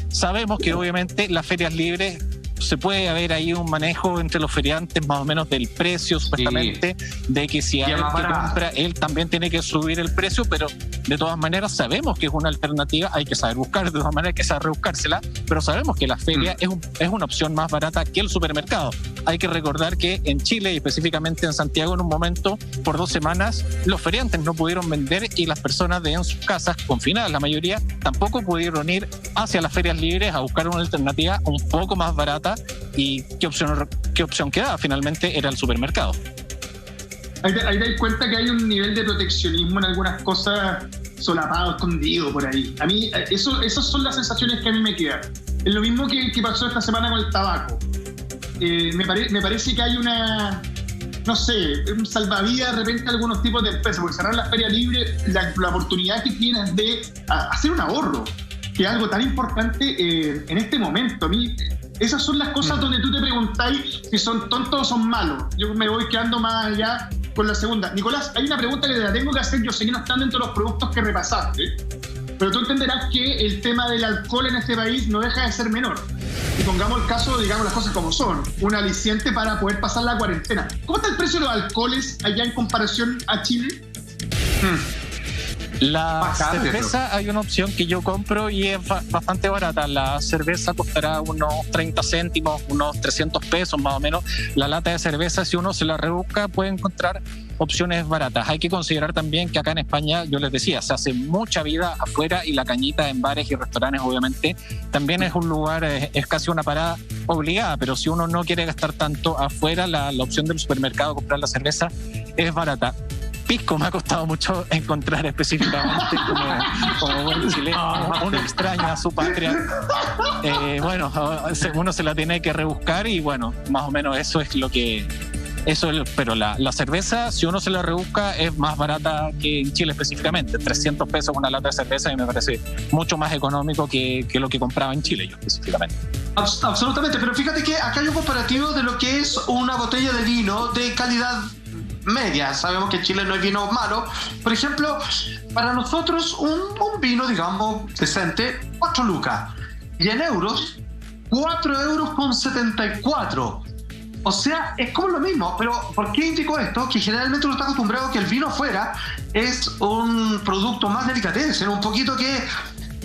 Sabemos que obviamente las ferias libres se puede haber ahí un manejo entre los feriantes más o menos del precio, supuestamente, de que si alguien que compra, él también tiene que subir el precio, pero de todas maneras sabemos que es una alternativa, hay que saber buscar, de todas maneras hay que saber rebuscársela, pero sabemos que la feria es una opción más barata que el supermercado. Hay que recordar que en Chile y específicamente en Santiago, en un momento, por 2 semanas, los feriantes no pudieron vender y las personas en sus casas, confinadas la mayoría, tampoco pudieron ir hacia las ferias libres a buscar una alternativa un poco más barata. ¿Y qué opción quedaba? Finalmente era el supermercado. Ahí te das cuenta que hay un nivel de proteccionismo en algunas cosas solapado, escondido por ahí. A mí, esas son las sensaciones que a mí me quedan. Es lo mismo que pasó esta semana con el tabaco. Me parece que hay no sé, un salvavidas de repente algunos tipos de empresas, porque cerrar la feria libre, la oportunidad que tienes de hacer un ahorro, que es algo tan importante en este momento. A mí, esas son las cosas donde tú te preguntáis si son tontos o son malos. Yo me voy quedando más allá con la segunda. Nicolás, hay una pregunta que te la tengo que hacer. Yo sé que no están dentro de los productos que repasaste, pero tú entenderás que el tema del alcohol en este país no deja de ser menor. Y pongamos el caso, digamos las cosas como son, un aliciente para poder pasar la cuarentena. ¿Cómo está el precio de los alcoholes allá en comparación a Chile? La cerveza, hay una opción que yo compro y es bastante barata. La cerveza costará unos 30 céntimos, unos 300 pesos más o menos. La lata de cerveza, si uno se la rebusca, puede encontrar opciones baratas. Hay que considerar también que acá en España, yo les decía, se hace mucha vida afuera y la cañita en bares y restaurantes obviamente también es un lugar, es casi una parada obligada, pero si uno no quiere gastar tanto afuera, la opción del supermercado, comprar la cerveza, es barata. Pisco me ha costado mucho encontrar específicamente como buen chileno. Uno extraña a su patria. Bueno, uno se la tiene que rebuscar y bueno, más o menos eso es lo que... pero la cerveza, si uno se la rebusca, es más barata que en Chile específicamente. 300 pesos una lata de cerveza y me parece mucho más económico que lo que compraba en Chile yo específicamente. Absolutamente, pero fíjate que acá hay un comparativo de lo que es una botella de vino de calidad media. Sabemos que en Chile no hay vino malo. Por ejemplo, para nosotros un vino, digamos, decente, 4 lucas. Y en euros, 4,74 €. O sea, es como lo mismo. Pero ¿por qué indico esto? Que generalmente uno está acostumbrado que el vino afuera es un producto más delicatessen, un poquito que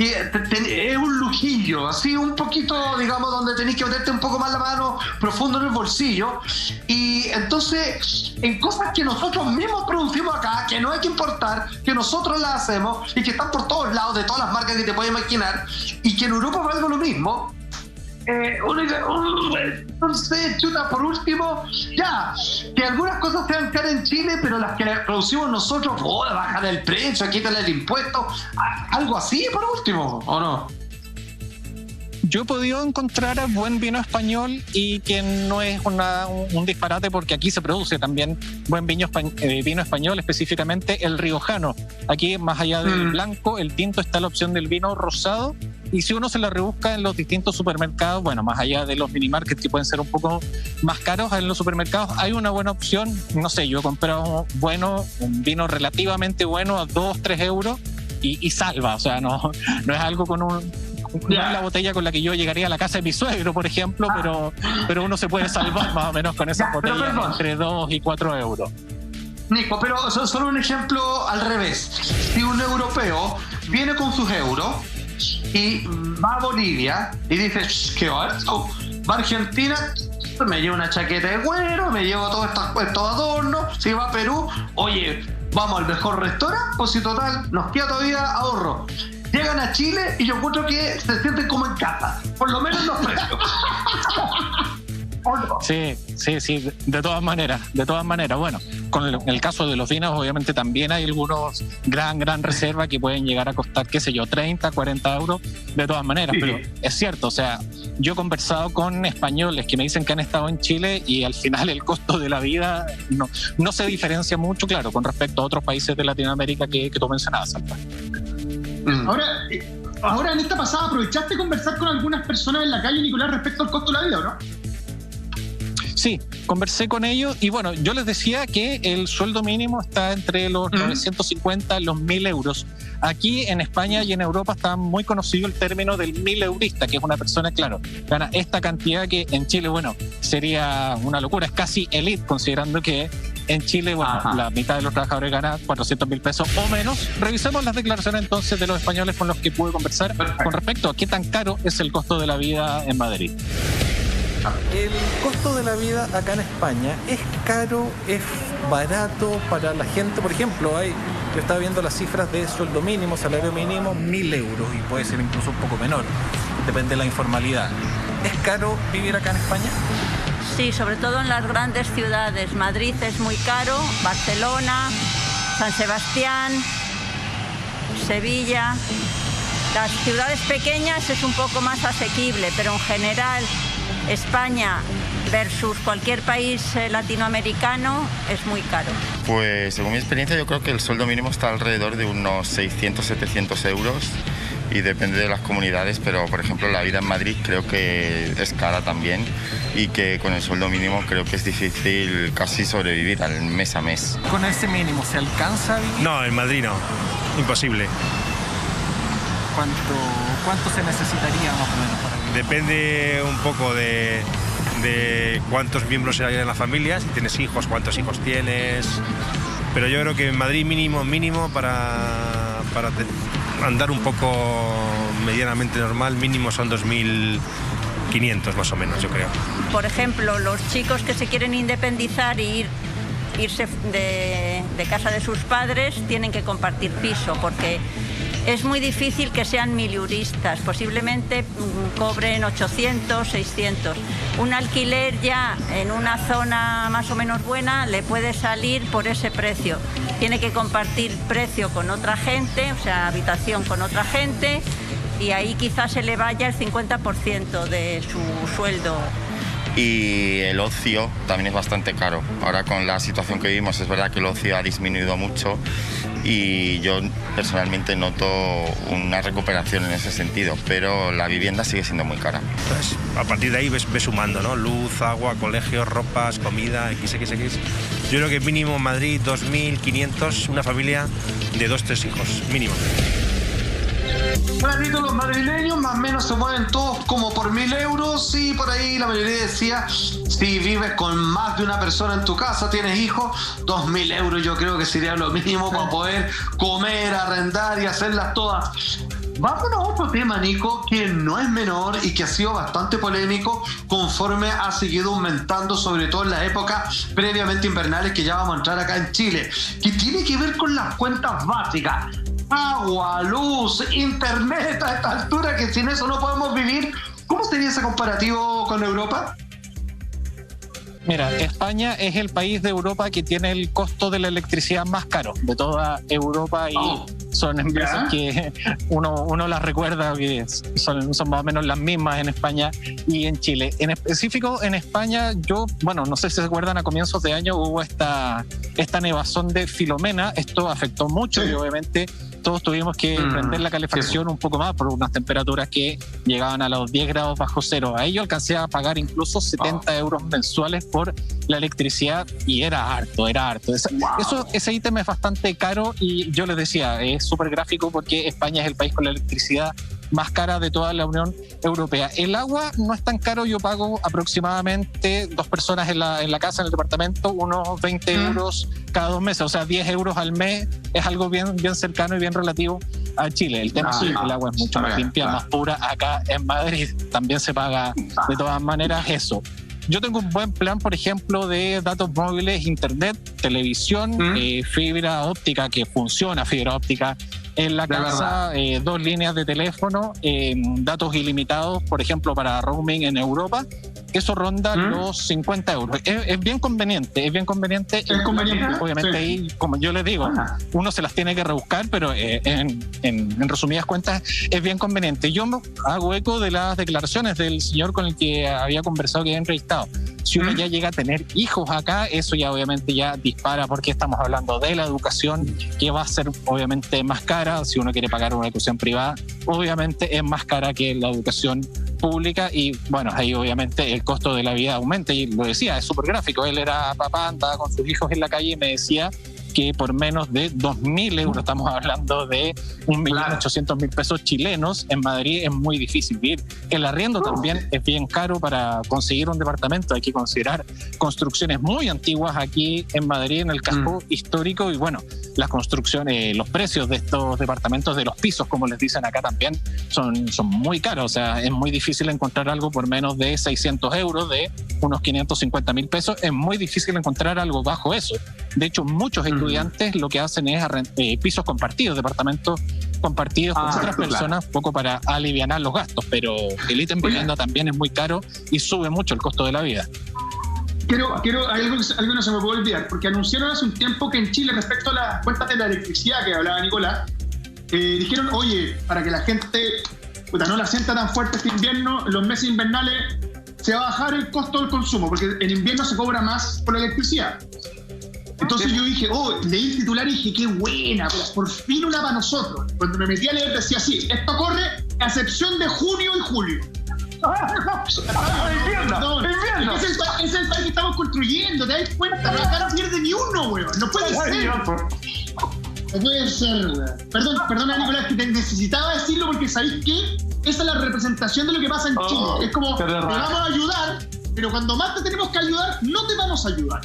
es un lujillo, así un poquito, digamos, donde tenés que meterte un poco más la mano profundo en el bolsillo. Y entonces, en cosas que nosotros mismos producimos acá, que no hay que importar, que nosotros las hacemos y que están por todos lados, de todas las marcas que te puedes imaginar, y que en Europa valga lo mismo. Entonces, chuta, por último, ya, que algunas cosas sean caras en Chile, pero las que producimos nosotros, bajan el precio, quítale el impuesto, algo así por último, ¿o no? Yo he podido encontrar buen vino español y que no es un disparate, porque aquí se produce también buen vino español, específicamente el riojano. Aquí, más allá del blanco, el tinto, está la opción del vino rosado. Y si uno se la rebusca en los distintos supermercados, bueno, más allá de los minimarkets que pueden ser un poco más caros, en los supermercados hay una buena opción. No sé, yo he comprado un vino relativamente bueno a 2-3 euros y salva. O sea, no es algo no es la botella con la que yo llegaría a la casa de mi suegro, por ejemplo, pero uno se puede salvar más o menos con esas botellas entre 2 y 4 euros. Nico, pero solo un ejemplo al revés. Si un europeo viene con sus euros y va a Bolivia y dice, ¿qué va? Va a Argentina, me llevo una chaqueta de cuero, me llevo todos estos adornos. Si va a Perú, oye, vamos al mejor restaurante, pues si total, nos queda todavía ahorro. Llegan a Chile y yo encuentro que se sienten como en casa, por lo menos los precios. Sí, de todas maneras. Bueno, con el caso de los vinos, obviamente también hay algunos gran reserva que pueden llegar a costar, qué sé yo, 30, 40 euros, de todas maneras. Sí. Pero es cierto, o sea, yo he conversado con españoles que me dicen que han estado en Chile y al final el costo de la vida no se diferencia mucho, claro, con respecto a otros países de Latinoamérica que tú mencionabas, Salva. Ahora, en esta pasada, ¿aprovechaste de conversar con algunas personas en la calle, Nicolás, respecto al costo de la vida, o no? Sí, conversé con ellos y bueno, yo les decía que el sueldo mínimo está entre los 950 y los 1.000 euros. Aquí en España y en Europa está muy conocido el término del 1.000 eurista, que es una persona, claro, gana esta cantidad que en Chile, bueno, sería una locura, es casi elite, considerando que en Chile, bueno, la mitad de los trabajadores gana 400.000 pesos o menos. Revisemos las declaraciones entonces de los españoles con los que pude conversar con respecto a qué tan caro es el costo de la vida en Madrid. El costo de la vida acá en España es caro, es barato para la gente. Por ejemplo, yo estaba viendo las cifras de sueldo mínimo, salario mínimo, 1.000 euros y puede ser incluso un poco menor, depende de la informalidad. ¿Es caro vivir acá en España? Sí, sobre todo en las grandes ciudades. Madrid es muy caro, Barcelona, San Sebastián, Sevilla. Las ciudades pequeñas es un poco más asequible, pero en general España versus cualquier país latinoamericano es muy caro. Pues según mi experiencia yo creo que el sueldo mínimo está alrededor de unos 600-700 euros y depende de las comunidades, pero por ejemplo la vida en Madrid creo que es cara también y que con el sueldo mínimo creo que es difícil casi sobrevivir al mes a mes. ¿Con ese mínimo se alcanza a vivir? No, en Madrid no, imposible. ¿Cuánto se necesitaría más o menos para vivir? Depende un poco de cuántos miembros hay en la familia, si tienes hijos, cuántos hijos tienes. Pero yo creo que en Madrid mínimo para andar un poco medianamente normal, mínimo son 2.500 más o menos, yo creo. Por ejemplo, los chicos que se quieren independizar e irse de casa de sus padres tienen que compartir piso porque es muy difícil que sean miliuristas, posiblemente cobren 800, 600. Un alquiler ya en una zona más o menos buena le puede salir por ese precio. Tiene que compartir precio con otra gente, o sea, habitación con otra gente, y ahí quizás se le vaya el 50% de su sueldo. Y el ocio también es bastante caro. Ahora con la situación que vivimos es verdad que el ocio ha disminuido mucho y yo personalmente noto una recuperación en ese sentido, pero la vivienda sigue siendo muy cara. Pues a partir de ahí ves sumando, ¿no? Luz, agua, colegios, ropas, comida, XXX. Yo creo que mínimo en Madrid 2.500, una familia de 2-3 hijos, mínimo. Bueno, los madrileños más o menos se mueven todos como por 1.000 euros y por ahí la mayoría decía, si vives con más de una persona en tu casa, tienes hijos, 2.000 euros yo creo que sería lo mínimo para poder comer, arrendar y hacerlas todas Vámonos a otro tema, Nico, que no es menor y que ha sido bastante polémico conforme ha seguido aumentando, sobre todo en la época previamente invernales que ya vamos a entrar acá en Chile, que tiene que ver con las cuentas básicas. Agua, luz, internet a esta altura, que sin eso no podemos vivir. ¿Cómo sería ese comparativo con Europa? Mira, España es el país de Europa que tiene el costo de la electricidad más caro de toda Europa y son empresas que uno las recuerda que son más o menos las mismas en España y en Chile. En específico en España, no sé si se acuerdan, a comienzos de año hubo esta nevazón de Filomena. Esto afectó mucho y obviamente todos tuvimos que prender la calefacción un poco más por unas temperaturas que llegaban a los 10 grados bajo cero. Ahí yo alcancé a pagar incluso 70 euros mensuales por la electricidad y era harto. Ese ítem es bastante caro y yo les decía, es súper gráfico porque España es el país con la electricidad más cara de toda la Unión Europea. El agua no es tan caro, yo pago aproximadamente 2 personas en la casa, en el departamento, unos 20 euros cada 2 meses, o sea, 10 euros al mes, es algo bien cercano y bien relativo a Chile. El tema es que el agua es mucho más limpia, más pura. Acá en Madrid también se paga de todas maneras eso. Yo tengo un buen plan, por ejemplo, de datos móviles, internet, televisión, fibra óptica que funciona, fibra óptica en la casa, 2 líneas de teléfono, datos ilimitados, por ejemplo, para roaming en Europa. Eso ronda los 50 euros. Es bien conveniente. Es conveniente. Obviamente ahí, como yo les digo, uno se las tiene que rebuscar, pero en resumidas cuentas es bien conveniente. Yo me hago eco de las declaraciones del señor con el que había conversado, que había entrevistado. Si uno ya llega a tener hijos acá, eso ya obviamente ya dispara, porque estamos hablando de la educación, que va a ser obviamente más cara. Si uno quiere pagar una educación privada, obviamente es más cara que la educación pública y bueno, ahí obviamente el costo de la vida aumenta y lo decía, es súper gráfico. Él era papá, andaba con sus hijos en la calle y me decía que por menos de 2.000 euros, estamos hablando de 1.800.000 pesos chilenos, en Madrid es muy difícil vivir. El arriendo también es bien caro para conseguir un departamento. Hay que considerar construcciones muy antiguas aquí en Madrid, en el casco histórico, y bueno, las construcciones, los precios de estos departamentos, de los pisos, como les dicen acá también, son muy caros. O sea, es muy difícil encontrar algo por menos de 600 euros, de unos 550.000 pesos. Es muy difícil encontrar algo bajo eso. De hecho, muchos estudiantes lo que hacen es pisos compartidos, departamentos compartidos con otras personas, un poco para alivianar los gastos, pero el ítem vivienda también es muy caro y sube mucho el costo de la vida. Quiero algo que no se me puede olvidar, porque anunciaron hace un tiempo que en Chile, respecto a las cuentas de la electricidad que hablaba Nicolás, dijeron, oye, para que la gente no la sienta tan fuerte este invierno, los meses invernales se va a bajar el costo del consumo, porque en invierno se cobra más por la electricidad. Entonces yo dije, leí el titular y dije, qué buena, por fin una para nosotros. Cuando me metí a leer decía así, esto corre a excepción de junio y julio. Es el país que estamos construyendo, ¿te das cuenta? Acá no pierde ni uno, weón. No puede ser. No puede ser, weón. Perdona, Nicolás, que te necesitaba decirlo porque ¿sabéis qué? Esa es la representación de lo que pasa en Chile. Es como, te vamos a ayudar, pero cuando más te tenemos que ayudar, no te vamos a ayudar.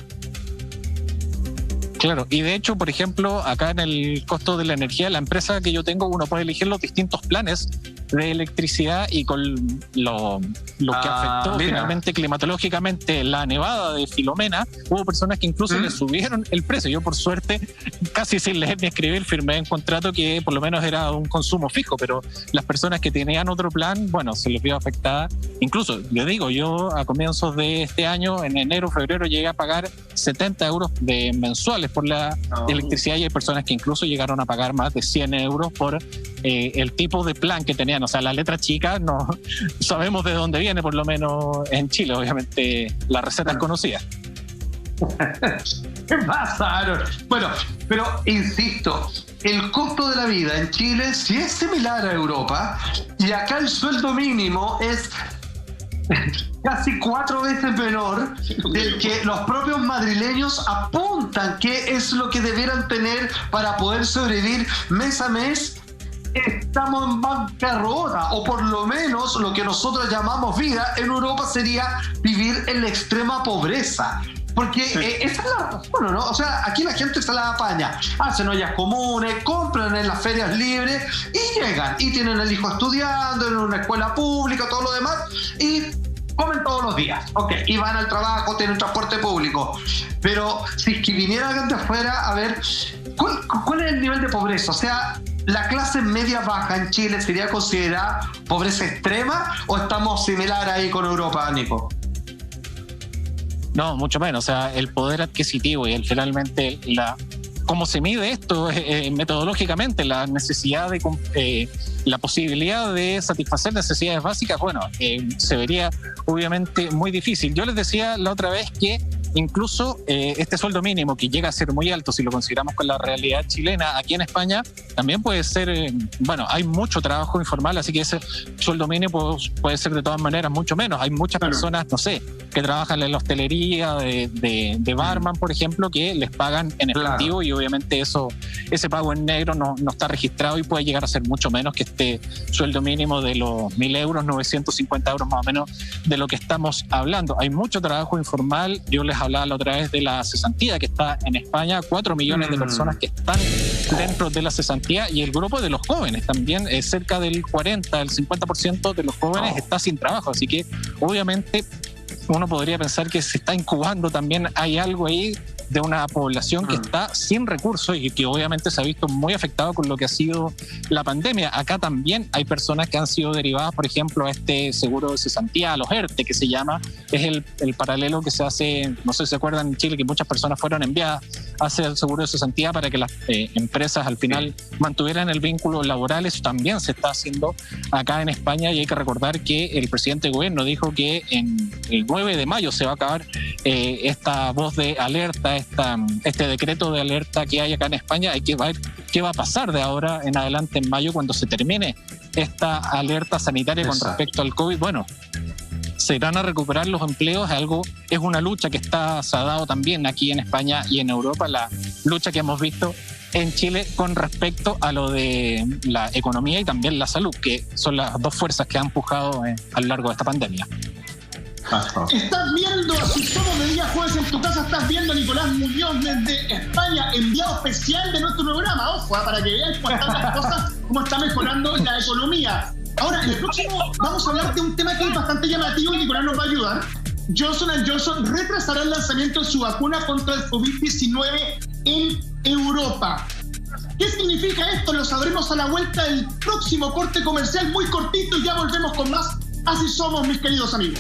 Claro, y de hecho, por ejemplo, acá en el costo de la energía, la empresa que yo tengo, uno puede elegir los distintos planes de electricidad y con lo que afectó finalmente climatológicamente la nevada de Filomena, hubo personas que incluso le subieron el precio. Yo, por suerte, casi sin leer ni escribir, firmé un contrato que por lo menos era un consumo fijo, pero las personas que tenían otro plan, bueno, se les vio afectada. Incluso, les digo, yo a comienzos de este año, en enero, febrero, llegué a pagar 70 euros de mensuales por la electricidad, y hay personas que incluso llegaron a pagar más de 100 euros por el tipo de plan que tenían. O sea, la letra chica no sabemos de dónde viene, por lo menos en Chile. Obviamente la receta es conocida. ¿Qué pasa, Aaron? Bueno, pero insisto, el costo de la vida en Chile sí es similar a Europa, y acá el sueldo mínimo es casi 4 veces menor del que los propios madrileños apuntan que es lo que debieran tener para poder sobrevivir mes a mes. Estamos en bancarrota, o por lo menos lo que nosotros llamamos vida en Europa sería vivir en la extrema pobreza. Porque esa es la razón, ¿no? O sea, aquí la gente se la apaña, hacen ollas comunes, compran en las ferias libres y llegan y tienen el hijo estudiando en una escuela pública, todo lo demás, y comen todos los días, y van al trabajo, tienen transporte público. Pero si es que viniera alguien de afuera, a ver, ¿cuál es el nivel de pobreza? O sea, ¿la clase media baja en Chile sería considerada pobreza extrema o estamos similar ahí con Europa, Nico? No, mucho menos. O sea, el poder adquisitivo y finalmente cómo se mide esto metodológicamente, la necesidad de la posibilidad de satisfacer necesidades básicas, bueno, se vería obviamente muy difícil. Yo les decía la otra vez que incluso este sueldo mínimo, que llega a ser muy alto si lo consideramos con la realidad chilena, aquí en España también puede ser, hay mucho trabajo informal, así que ese sueldo mínimo puede ser de todas maneras mucho menos. Hay muchas personas, no sé, que trabajan en la hostelería, de barman, por ejemplo, que les pagan en efectivo, y obviamente ese pago en negro no está registrado y puede llegar a ser mucho menos que este sueldo mínimo de los 1.000 euros, 950 euros más o menos, de lo que estamos hablando. Hay mucho trabajo informal. Yo les hablaba la otra vez de la cesantía que está en España, 4 millones de personas que están dentro de la cesantía, y el grupo de los jóvenes también, cerca del 40, el 50% de los jóvenes está sin trabajo, así que obviamente uno podría pensar que se está incubando también, hay algo ahí de una población que está sin recursos y que obviamente se ha visto muy afectado con lo que ha sido la pandemia. Acá también hay personas que han sido derivadas, por ejemplo, a este seguro de cesantía, a los ERTE, que se llama, es el paralelo que se hace, no sé si se acuerdan, en Chile, que muchas personas fueron enviadas a hacer el seguro de cesantía para que las empresas al final mantuvieran el vínculo laboral. Eso también se está haciendo acá en España, y hay que recordar que el presidente de gobierno dijo que en el 9 de mayo se va a acabar esta voz de alerta, este decreto de alerta que hay acá en España. Hay que ver qué va a pasar de ahora en adelante en mayo, cuando se termine esta alerta sanitaria con respecto al COVID. Bueno, se van a recuperar los empleos, es una lucha que se ha dado también aquí en España y en Europa, la lucha que hemos visto en Chile con respecto a lo de la economía y también la salud, que son las dos fuerzas que han empujado a lo largo de esta pandemia. Estás viendo, si somos de día jueves en tu casa, estás viendo a Nicolás Muñoz desde España, enviado especial de nuestro programa. Ojo, para que vean cómo están las cosas, cómo está mejorando la economía. Ahora, en el próximo vamos a hablar de un tema que es bastante llamativo y Nicolás nos va a ayudar. Johnson & Johnson retrasará el lanzamiento de su vacuna contra el COVID-19 en Europa. ¿Qué significa esto? Lo sabremos a la vuelta del próximo corte comercial, muy cortito, y ya volvemos con más. Así somos, mis queridos amigos.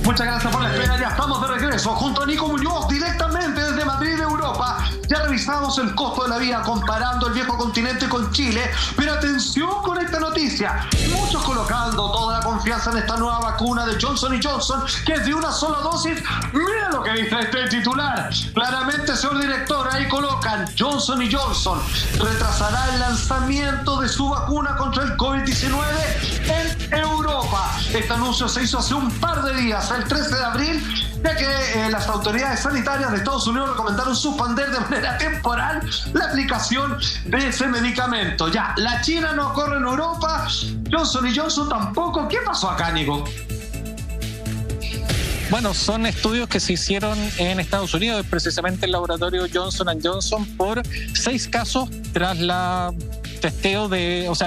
Muchas gracias por la espera, ya estamos de regreso junto a Nico Muñoz directamente desde Madrid, Europa. Ya revisamos el costo de la vida comparando el viejo continente con Chile, pero atención con esta noticia. Muchos colocando toda la confianza en esta nueva vacuna de Johnson & Johnson, que es de una sola dosis. Mira lo que dice este titular. Claramente, señor director, ahí colocan: Johnson & Johnson retrasará el lanzamiento de su vacuna contra el COVID-19 en Europa. Este anuncio se hizo hace un par de días, el 13 de abril, ya que las autoridades sanitarias de Estados Unidos recomendaron suspender de manera temporal la aplicación de ese medicamento. Ya, la China no corre en Europa, Johnson & Johnson tampoco. ¿Qué pasó acá, Nico? Bueno, son estudios que se hicieron en Estados Unidos, precisamente el laboratorio Johnson & Johnson, por 6 casos tras la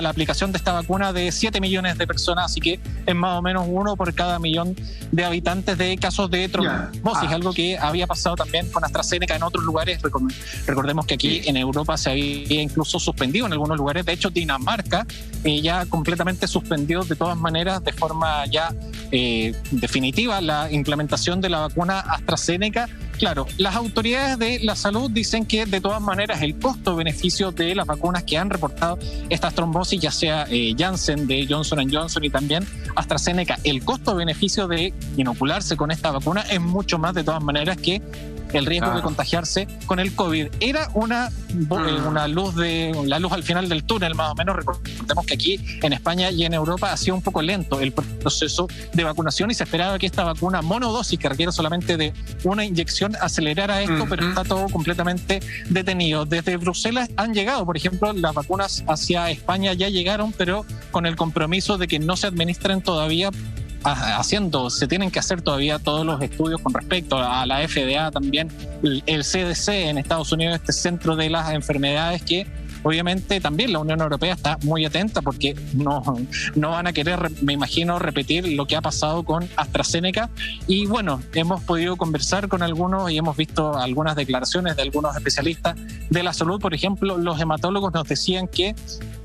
la aplicación de esta vacuna de 7 millones de personas, así que es más o menos 1 por cada millón de habitantes de casos de trombosis, algo que había pasado también con AstraZeneca en otros lugares. Recordemos que aquí en Europa se había incluso suspendido en algunos lugares. De hecho, Dinamarca ya completamente suspendió de todas maneras, de forma ya definitiva, la implementación de la vacuna AstraZeneca. Claro, las autoridades de la salud dicen que de todas maneras el costo-beneficio de las vacunas que han reportado estas trombosis, ya sea Janssen de Johnson & Johnson y también AstraZeneca, el costo-beneficio de inocularse con esta vacuna es mucho más de todas maneras que el riesgo de contagiarse con el COVID. Era una luz al final del túnel, más o menos. Recordemos que aquí en España y en Europa ha sido un poco lento el proceso de vacunación y se esperaba que esta vacuna monodosis, que requiere solamente de una inyección, acelerara esto, pero está todo completamente detenido. Desde Bruselas han llegado, por ejemplo, las vacunas hacia España ya llegaron, pero con el compromiso de que no se administren todavía se tienen que hacer todavía todos los estudios con respecto a la FDA, también el CDC en Estados Unidos, este centro de las enfermedades, que obviamente también la Unión Europea está muy atenta porque no van a querer, me imagino, repetir lo que ha pasado con AstraZeneca. Y bueno, hemos podido conversar con algunos y hemos visto algunas declaraciones de algunos especialistas de la salud. Por ejemplo, los hematólogos nos decían que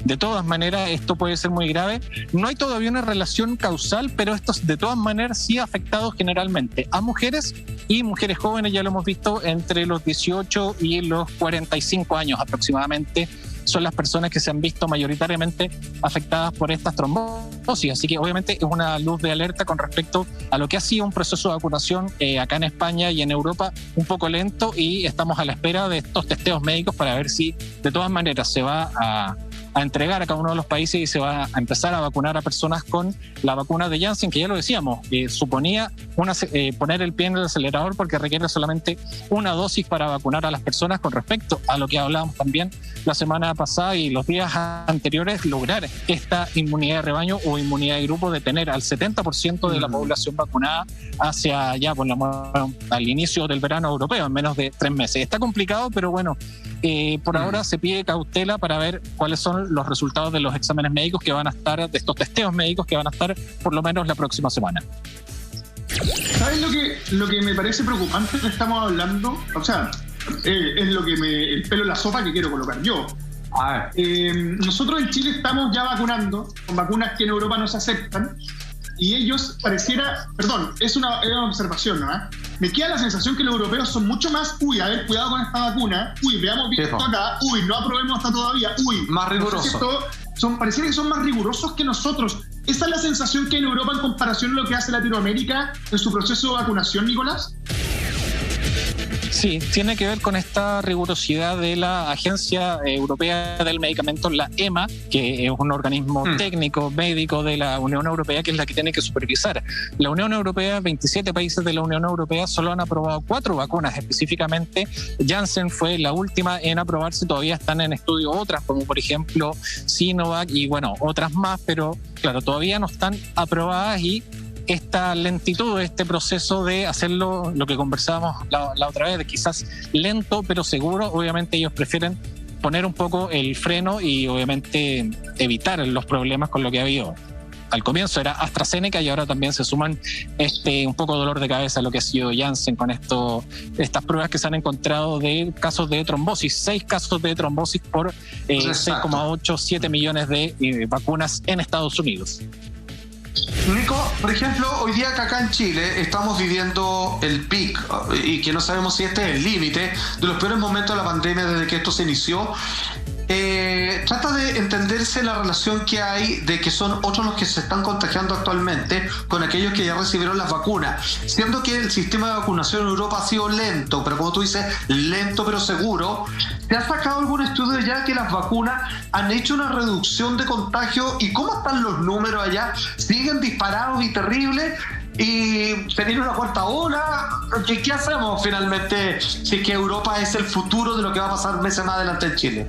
de todas maneras esto puede ser muy grave. No hay todavía una relación causal, pero esto de todas maneras sí ha afectado generalmente a mujeres y mujeres jóvenes. Ya lo hemos visto, entre los 18 y los 45 años aproximadamente son las personas que se han visto mayoritariamente afectadas por estas trombosis. Así que obviamente es una luz de alerta con respecto a lo que ha sido un proceso de vacunación acá en España y en Europa un poco lento, y estamos a la espera de estos testeos médicos para ver si de todas maneras se va a entregar a cada uno de los países y se va a empezar a vacunar a personas con la vacuna de Janssen, que ya lo decíamos, suponía poner el pie en el acelerador porque requiere solamente una dosis para vacunar a las personas, con respecto a lo que hablábamos también la semana pasada y los días anteriores, lograr esta inmunidad de rebaño o inmunidad de grupo, de tener al 70% de la población vacunada hacia ya al inicio del verano europeo, en menos de 3 meses. Está complicado, pero bueno, por ahora se pide cautela para ver cuáles son los resultados de los exámenes médicos que van a estar, de estos testeos médicos que van a estar por lo menos la próxima semana. ¿Sabes lo que me parece preocupante que estamos hablando? O sea, es el pelo en la sopa que quiero colocar yo. Nosotros en Chile estamos ya vacunando con vacunas que en Europa no se aceptan, y ellos es una observación, ¿no? Me queda la sensación que los europeos son mucho más, a ver, cuidado con esta vacuna, veamos bien esto acá, no aprobemos hasta todavía, más rigurosos. Pareciera que son más rigurosos que nosotros. ¿Esa es la sensación que en Europa, en comparación a lo que hace Latinoamérica en su proceso de vacunación, Nicolás? Sí, tiene que ver con esta rigurosidad de la Agencia Europea del Medicamento, la EMA, que es un organismo técnico, médico de la Unión Europea, que es la que tiene que supervisar. La Unión Europea, 27 países de la Unión Europea solo han aprobado 4 vacunas específicamente. Janssen fue la última en aprobarse, todavía están en estudio otras, como por ejemplo Sinovac y bueno, otras más, pero claro, todavía no están aprobadas, y esta lentitud, este proceso de hacerlo, lo que conversábamos la otra vez, de quizás lento pero seguro, obviamente ellos prefieren poner un poco el freno y obviamente evitar los problemas con lo que ha habido. Al comienzo era AstraZeneca y ahora también se suman un poco de dolor de cabeza a lo que ha sido Janssen con estas pruebas que se han encontrado de casos de trombosis, 6 casos de trombosis por 6,8, 7 millones de vacunas en Estados Unidos. Nico, por ejemplo, hoy día que acá en Chile estamos viviendo el pic y que no sabemos si este es el límite de los peores momentos de la pandemia desde que esto se inició. Trata de entenderse la relación que hay de que son otros los que se están contagiando actualmente con aquellos que ya recibieron las vacunas, siendo que el sistema de vacunación en Europa ha sido lento, pero como tú dices, lento pero seguro. ¿Te has sacado algún estudio ya que las vacunas han hecho una reducción de contagio? ¿Y cómo están los números allá? ¿Siguen disparados y terribles? ¿Y tener una cuarta ola? ¿Qué hacemos finalmente si es que Europa es el futuro de lo que va a pasar meses más adelante en Chile?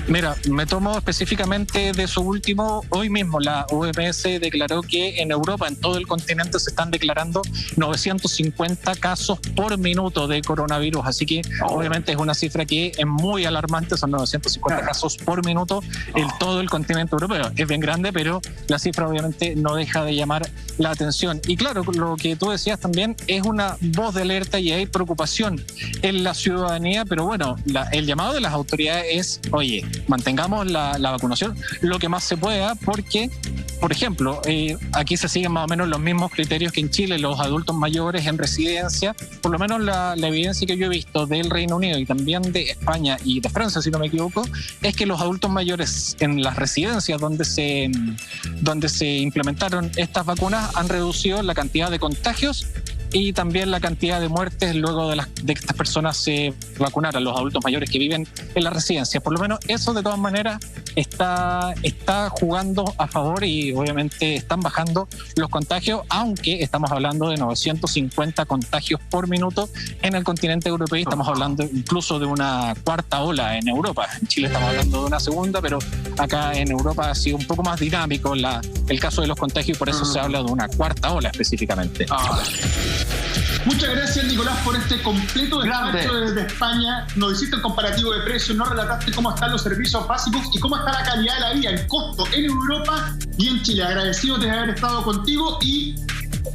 Mira, me tomo específicamente de eso último. Hoy mismo la OMS declaró que en Europa, en todo el continente, se están declarando 950 casos por minuto de coronavirus. Así que obviamente es una cifra que es muy alarmante, son 950 casos por minuto en todo el continente europeo. Es bien grande, pero la cifra obviamente no deja de llamar la atención. Y claro, lo que tú decías también es una voz de alerta y hay preocupación en la ciudadanía, pero bueno, el llamado de las autoridades es, oye, mantengamos la vacunación lo que más se pueda, porque, por ejemplo, aquí se siguen más o menos los mismos criterios que en Chile, los adultos mayores en residencia. Por lo menos la evidencia que yo he visto del Reino Unido y también de España y de Francia, si no me equivoco, es que los adultos mayores en las residencias donde se implementaron estas vacunas han reducido la cantidad de contagios y también la cantidad de muertes luego de que estas personas se vacunaran, los adultos mayores que viven en la residencia. Por lo menos eso de todas maneras está jugando a favor y obviamente están bajando los contagios, aunque estamos hablando de 950 contagios por minuto en el continente europeo. Estamos hablando incluso de una cuarta ola en Europa. En Chile estamos hablando de una segunda, pero acá en Europa ha sido un poco más dinámico el caso de los contagios y por eso se habla de una cuarta ola específicamente. Muchas gracias, Nicolás, por este completo despacho desde España. Nos hiciste el comparativo de precios, nos relataste cómo están los servicios básicos y cómo está la calidad de la vida, el costo en Europa y en Chile. Agradecidos de haber estado contigo y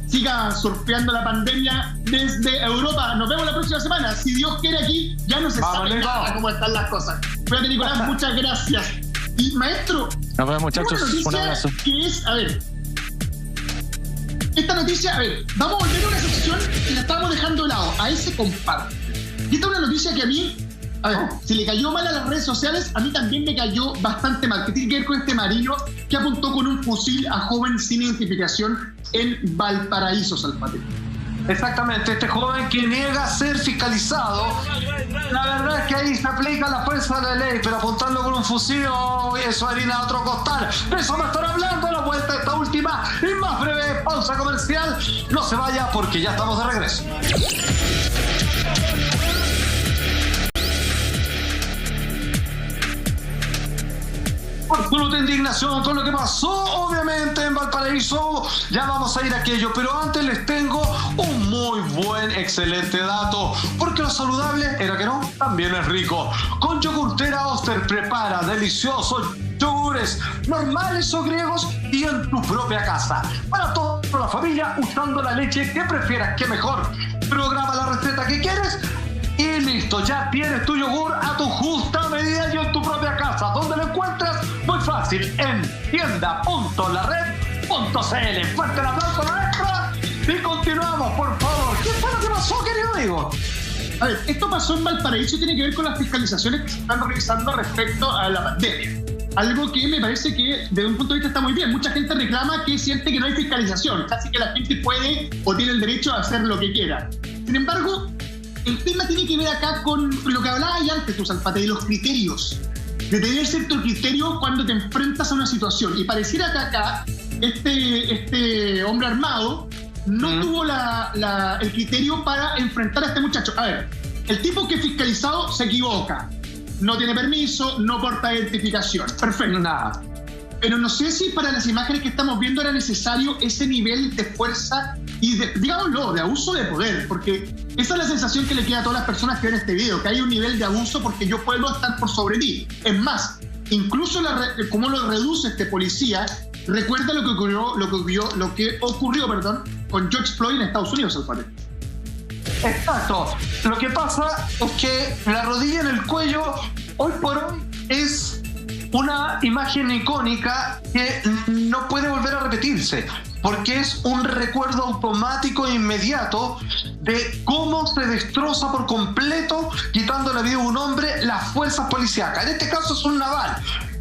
siga surfeando la pandemia desde Europa. Nos vemos la próxima semana. Si Dios quiere, aquí ya no se sabe nada cómo están las cosas. Cuídate, Nicolás, muchas gracias. Y maestro, nos vemos, muchachos. Un abrazo. Que es, a ver, esta noticia, vamos a volver a una sección que la estábamos dejando de lado, a ese comparte. Y esta es una noticia que a mí, si le cayó mal a las redes sociales, a mí también me cayó bastante mal, que tiene que ver con este marino que apuntó con un fusil a joven sin identificación en Valparaíso, Salpate. Exactamente, este joven que niega ser fiscalizado, la verdad es que ahí se aplica la fuerza de la ley, pero apuntando con un fusil, eso harina a otro costal. De eso me están hablando, la vuelta a esta última y más breve pausa comercial. No se vaya porque ya estamos de regreso. Absoluta indignación con lo que pasó, obviamente, en Valparaíso. Ya vamos a ir a aquello, pero antes les tengo un muy buen, excelente dato, porque lo saludable, era que no, también es rico. Con Yogurtera Oster prepara deliciosos yogures normales o griegos y en tu propia casa. Para toda la familia, usando la leche que prefieras, que mejor. Programa la receta que quieres y listo, ya tienes tu yogur a tu justa medida y en tu propia casa. ¿Dónde lo encuentras? Muy fácil, en tienda.lared.cl. Fuerte el aplauso, maestra. Y continuamos, por favor. ¿Qué fue lo que pasó, querido amigo? A ver, esto pasó en Valparaíso y tiene que ver con las fiscalizaciones que se están realizando respecto a la pandemia. Algo que me parece que, desde un punto de vista, está muy bien. Mucha gente reclama que siente que no hay fiscalización, casi que la gente puede o tiene el derecho a hacer lo que quiera. Sin embargo, el tema tiene que ver acá con lo que hablabas antes, tú, Salpate, de los criterios. De tener cierto criterio cuando te enfrentas a una situación. Y pareciera que acá este hombre armado no tuvo el criterio para enfrentar a este muchacho. A ver, el tipo que es fiscalizado se equivoca. No tiene permiso, no porta identificación. Perfecto. Nada. Pero no sé si para las imágenes que estamos viendo era necesario ese nivel de fuerza y, digámoslo, de abuso de poder, porque esa es la sensación que le queda a todas las personas que ven este video, que hay un nivel de abuso porque yo puedo estar por sobre ti. Es más, incluso cómo lo reduce este policía, recuerda lo que ocurrió con George Floyd en Estados Unidos, al parecer. Exacto. Lo que pasa es que la rodilla en el cuello, hoy por hoy, es una imagen icónica que no puede volver a repetirse, porque es un recuerdo automático e inmediato de cómo se destroza por completo, quitando la vida de un hombre, las fuerzas policíacas. En este caso es un naval.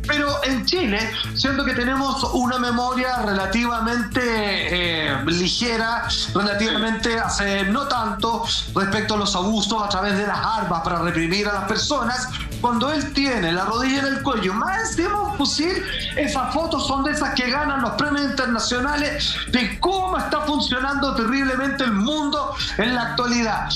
Pero en Chile, siento que tenemos una memoria relativamente ligera, relativamente hace no tanto, respecto a los abusos a través de las armas para reprimir a las personas. Cuando él tiene la rodilla en el cuello, más encima un fusil, esas fotos son de esas que ganan los premios internacionales de cómo está funcionando terriblemente el mundo en la actualidad.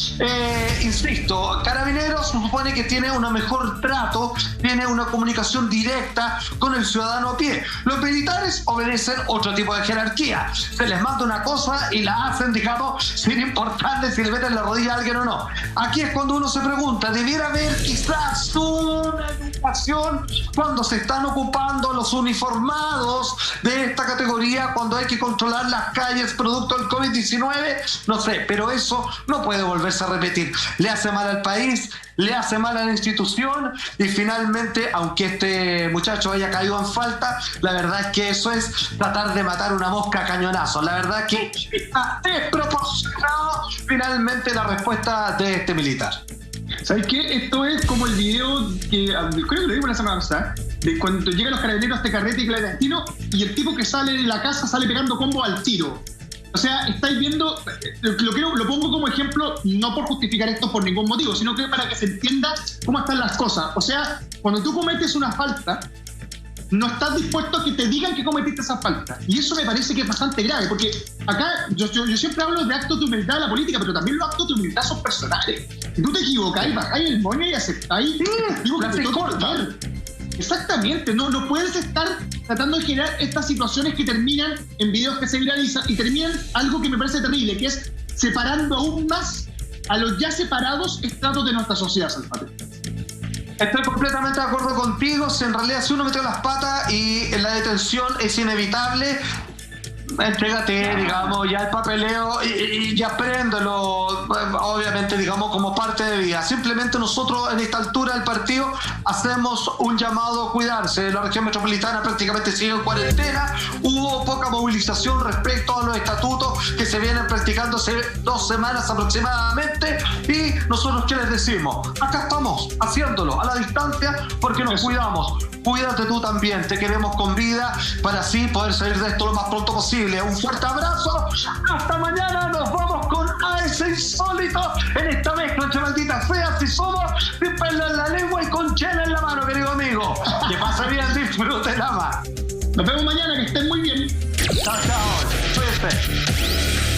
Insisto, Carabineros se supone que tiene un mejor trato, tiene una comunicación directa con el ciudadano a pie. Los militares obedecen otro tipo de jerarquía. Se les manda una cosa y la hacen, digamos, sin importarle si le meten la rodilla a alguien o no. Aquí es cuando uno se pregunta, ¿debiera haber quizás una educación cuando se están ocupando los uniformados de esta categoría, cuando hay que controlar las calles producto del COVID-19? No sé, pero eso no puede volverse a repetir. Le hace mal al país, le hace mal a la institución y finalmente, aunque este muchacho haya caído en falta, la verdad es que eso es tratar de matar una mosca a cañonazo. La verdad es que está desproporcionado finalmente la respuesta de este militar. ¿Sabes qué? Esto es como el video que creo que lo vimos la semana pasada, de cuando llegan los carabineros a este carrete clandestino y el tipo que sale de la casa sale pegando combo al tiro. O sea, estáis viendo, lo pongo como ejemplo, no por justificar esto por ningún motivo, sino que para que se entienda cómo están las cosas. O sea, cuando tú cometes una falta, no estás dispuesto a que te digan que cometiste esa falta. Y eso me parece que es bastante grave, porque acá yo siempre hablo de actos de humildad en la política, pero también los actos de humildad son personales. Si tú te equivocáis, bajáis el moño y aceptáis la que te toca. Exactamente, no puedes estar tratando de generar estas situaciones que terminan en videos que se viralizan y terminan algo que me parece terrible, que es separando aún más a los ya separados estratos de nuestra sociedad, Salvatore. Estoy completamente de acuerdo contigo. Si en realidad si uno metió las patas y la detención es inevitable, entrégate, digamos, ya el papeleo y ya préndelo, obviamente, digamos, como parte de vida. Simplemente nosotros en esta altura del partido hacemos un llamado a cuidarse. La región metropolitana prácticamente sigue en cuarentena. Hubo poca movilización respecto a los estatutos que se vienen practicando hace 2 semanas aproximadamente, y nosotros ¿qué les decimos? Acá estamos haciéndolo a la distancia porque nos cuidamos. Cuídate tú también, te queremos con vida para así poder salir de esto lo más pronto posible. Un fuerte abrazo, hasta mañana, nos vamos con AS Insólito en esta mezcla entre malditas feas y somos, sin pelo en la lengua y con chela en la mano, querido amigo. Que pase bien, disfrútela más. Nos vemos mañana, que estén muy bien. Chao, chao. Cuídense.